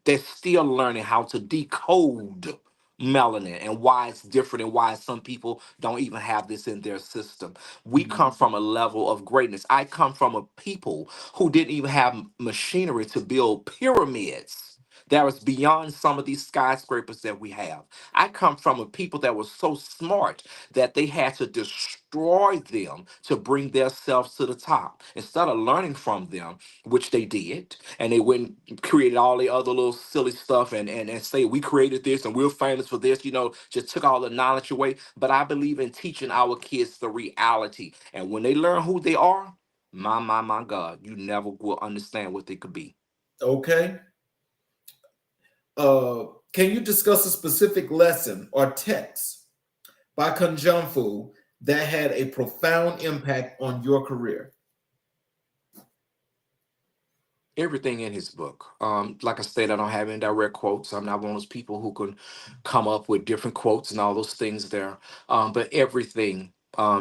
S3: they're still learning how to decode melanin and why it's different and why some people don't even have this in their system. We
S2: Mhm.
S3: come from a level of greatness. I come from a people who didn't even have machinery to build pyramids. That was beyond some of these skyscrapers that we have. I come from a people that was so smart that they had to destroy them to bring themselves to the top. Instead of learning from them, which they did, and they went and created all the other little silly stuff and say, we created this and we're famous for this, just took all the knowledge away. But I believe in teaching our kids the reality. And when they learn who they are, my God, you never will understand what they could be.
S2: Okay. Can you discuss a specific lesson or text by Kanjanfu that had a profound impact on your career?
S3: Everything in his book. Like I said, I don't have any direct quotes. I'm not one of those people who can come up with different quotes and all those things there. But everything.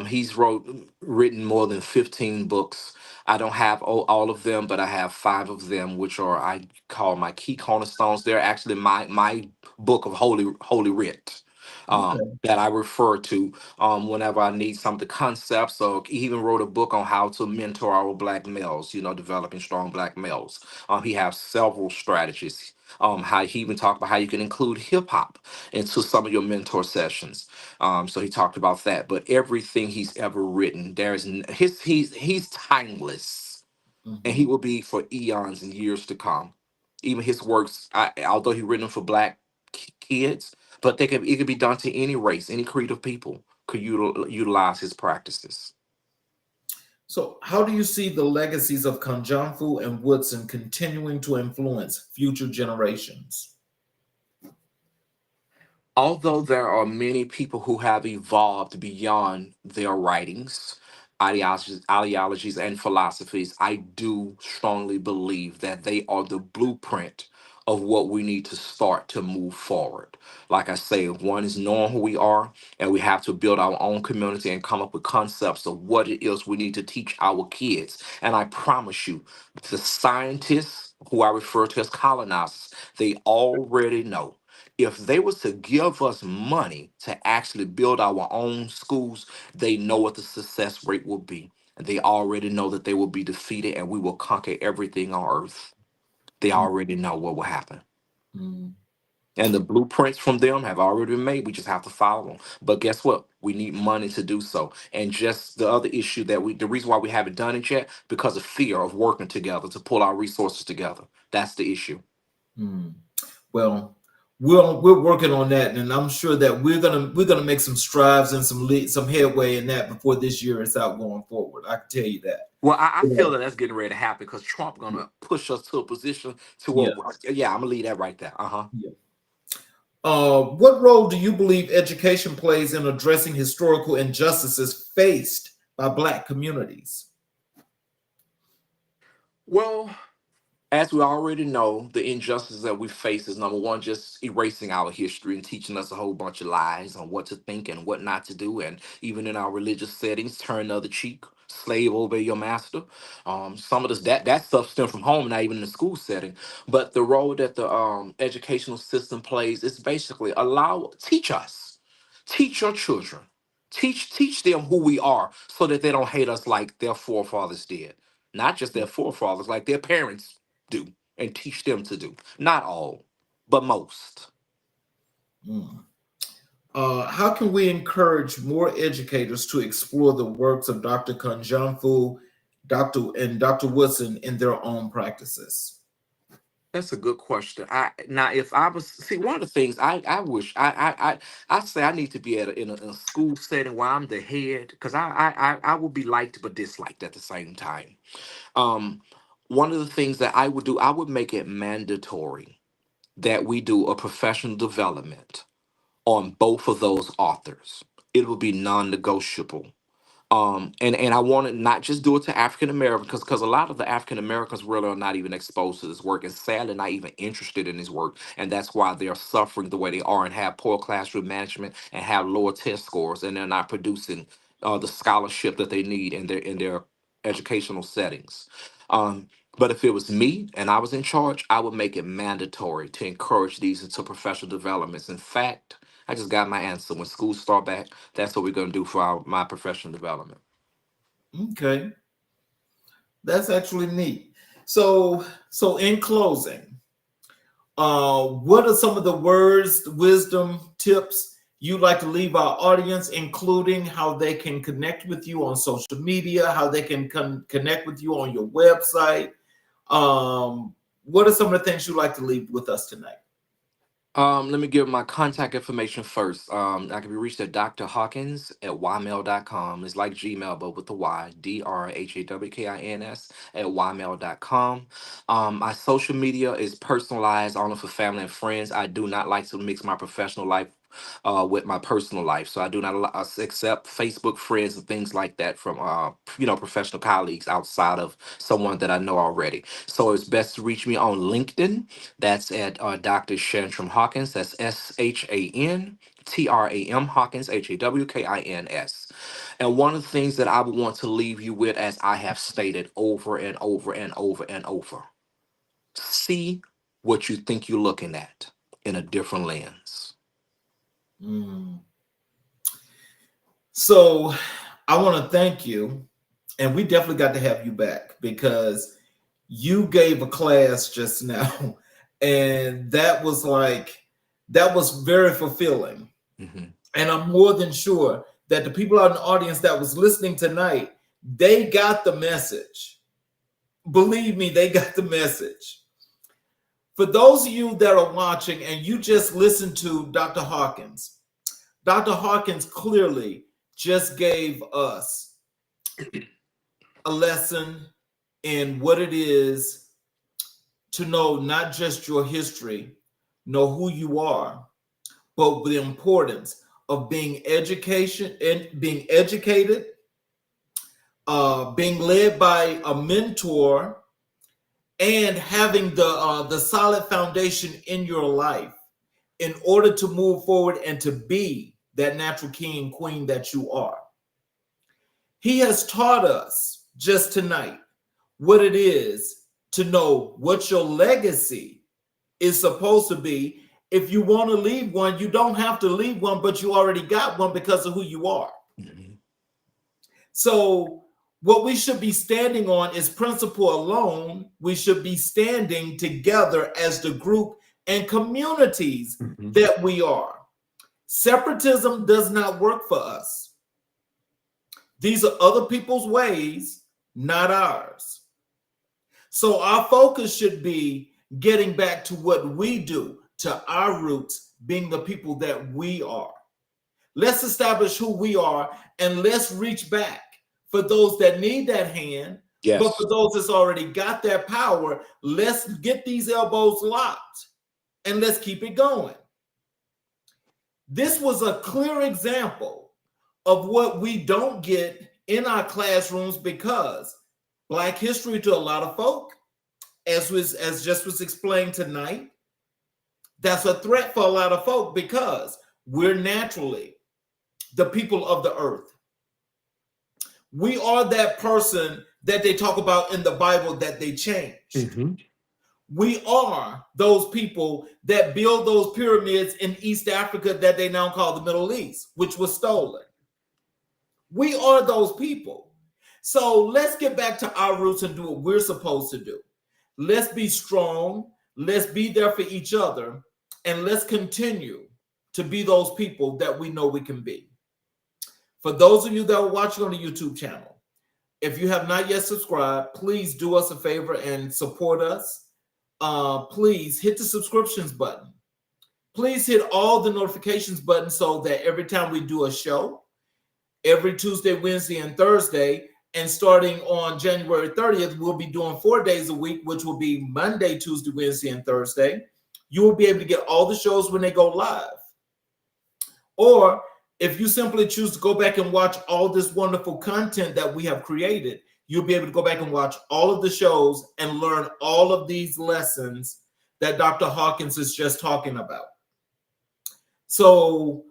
S3: He's written more than 15 books. I don't have all of them, but I have 5 of them, which are I call my key cornerstones. They're actually my book of holy writ.
S2: Okay.
S3: That I refer to whenever I need some of the concepts. So he even wrote a book on how to mentor our black males, developing strong black males. He has several strategies. How he even talked about how you can include hip hop into some of your mentor sessions. So he talked about that. But everything he's ever written, he's timeless, and he
S2: Mhm.
S3: will be for eons and years to come. Even his works, although he written them for black kids, but it could be done to any race, any creed of people could utilize his practices.
S2: So, how do you see the legacies of Kanjanfu and Woodson continuing to influence future generations?
S3: Although there are many people who have evolved beyond their writings, ideologies, and philosophies, I do strongly believe that they are the blueprint of what we need to start to move forward. Like I say, one is knowing who we are, and we have to build our own community and come up with concepts of what it is we need to teach our kids. And I promise you, the scientists who I refer to as colonizers, they already know if they was to give us money to actually build our own schools, they know what the success rate will be. And they already know that they will be defeated and we will conquer everything on earth. They already know what will happen.
S2: Mhm.
S3: And the blueprints from them have already been made. We just have to follow them. But guess what? We need money to do so. And just the other issue the reason why we haven't done it yet, because of fear of working together to pull our resources together. That's the issue.
S2: Mhm. Well, we're working on that, and I'm sure that we're gonna make some strides and some headway in that before this year is out going forward. I can tell you that.
S3: Well, I
S2: Yeah.
S3: feel that that's getting ready to happen because Trump gonna push us to a position to
S2: Yeah.
S3: where, yeah, I'm gonna leave that right there.
S2: Yeah. What role do you believe education plays in addressing historical injustices faced by Black communities?
S3: Well, as we already know, the injustice that we face is number one, just erasing our history and teaching us a whole bunch of lies on what to think and what not to do. And even in our religious settings, turn the other cheek, slave, obey your master. Some of this that stuff stems from home, not even in the school setting. But the role that the educational system plays is basically teach us, teach your children, teach them who we are, so that they don't hate us like their forefathers did. Not just their forefathers, like their parents do and teach them to do. Not all, but most.
S2: Mm. How can we encourage more educators to explore the works of Dr. Kanjanfu, Dr. Woodson in their own practices?
S3: That's a good question. Now, if I was see one of the things I wish I say I need to be at in a school setting where I'm the head, because I will be liked but disliked at the same time. Um, One of the things that I would do, I would make it mandatory that we do a professional development on both of those authors. It will be non-negotiable. And I want to not just do it to African Americans, because a lot of the African Americans really are not even exposed to this work, and sadly not even interested in this work, and that's why they are suffering the way they are and have poor classroom management and have lower test scores, and they're not producing the scholarship that they need in their educational settings. um, but if it was me and I was in charge, I would make it mandatory to encourage these into professional developments. In fact, I just got my answer. When schools start back, that's what we're going to do for my professional development.
S2: Okay, that's actually neat. So in closing, what are some of the words, wisdom, tips you'd like to leave our audience, including how they can connect with you on social media, how they can connect with you on your website? What are some of the things you'd like to leave with us tonight?
S3: Let me give my contact information first. I can be reached at Dr. Hawkins at ymail.com. It's like Gmail, but with the Y, DrHawkins at ymail.com. My social media is personalized only for family and friends. I do not like to mix my professional life with my personal life. So I do not accept Facebook friends and things like that from professional colleagues outside of someone that I know already. So it's best to reach me on LinkedIn. That's at Dr. Shantram Hawkins. That's SHANTRAM Hawkins, HAWKINS. And one of the things that I would want to leave you with, as I have stated over and over and over and over, see what you think you're looking at in a different lens.
S2: Mm. So I want to thank you, and we definitely got to have you back because you gave a class just now, and that was very fulfilling.
S3: Mhm.
S2: And I'm more than sure that the people out in the audience that was listening tonight, they got the message. Believe me, they got the message. For those of you that are watching and you just listened to Dr. Hawkins, Dr. Hawkins clearly just gave us a lesson in what it is to know not just your history, know who you are, but the importance of being being educated, being led by a mentor, and having the solid foundation in your life in order to move forward and to be that natural king and queen that you are. He has taught us just tonight what it is to know what your legacy is supposed to be. If you want to leave one, you don't have to leave one, but you already got one because of who you are.
S3: Mhm.
S2: So what we should be standing on is principle alone. We should be standing together as the group and communities
S3: Mhm.
S2: that we are. Separatism does not work for us. These are other people's ways, not ours. So our focus should be getting back to what we do, to our roots, being the people that we are. Let's establish who we are and let's reach back for those that need that hand. But
S3: Yes.
S2: for those that's already got that power, let's get these elbows locked and let's keep it going. This was a clear example of what we don't get in our classrooms because Black history to a lot of folk, as just was explained tonight, that's a threat for a lot of folk because we're naturally the people of the earth. We are that person that they talk about in the Bible that they changed.
S3: Mhm.
S2: We are those people that build those pyramids in East Africa that they now call the Middle East, which was stolen. We are those people. So let's get back to our roots and do what we're supposed to do. Let's be strong. Let's be there for each other. And let's continue to be those people that we know we can be. For those of you that are watching on the YouTube channel, if you have not yet subscribed, please do us a favor and support us. please hit the subscriptions button. Please hit all the notifications button so that every time we do a show, every Tuesday, Wednesday, and Thursday, and starting on January 30th, we'll be doing 4 days a week, which will be Monday, Tuesday, Wednesday, and Thursday. You will be able to get all the shows when they go live. Or if you simply choose to go back and watch all this wonderful content that we have created, you'll be able to go back and watch all of the shows and learn all of these lessons that Dr. Hawkins is just talking about. So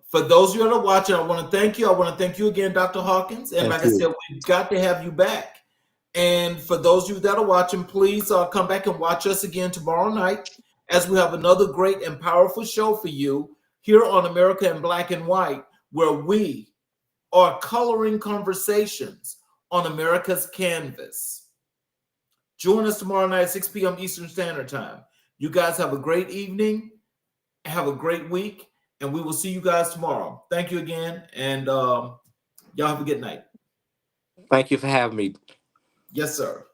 S2: for those of you that are watching, I want to thank you. I want to thank you again, Dr. Hawkins. And like I said, we've got to have you back. And for those of you that are watching, please come back and watch us again tomorrow night as we have another great and powerful show for you here on America in Black and White, where we are coloring conversations on America's canvas. Join us tomorrow night at 6 p.m. Eastern Standard Time. You guys have a great evening. Have a great week, and we will see you guys tomorrow. Thank you again, and y'all have a good night.
S3: Thank you for having me.
S2: Yes, sir.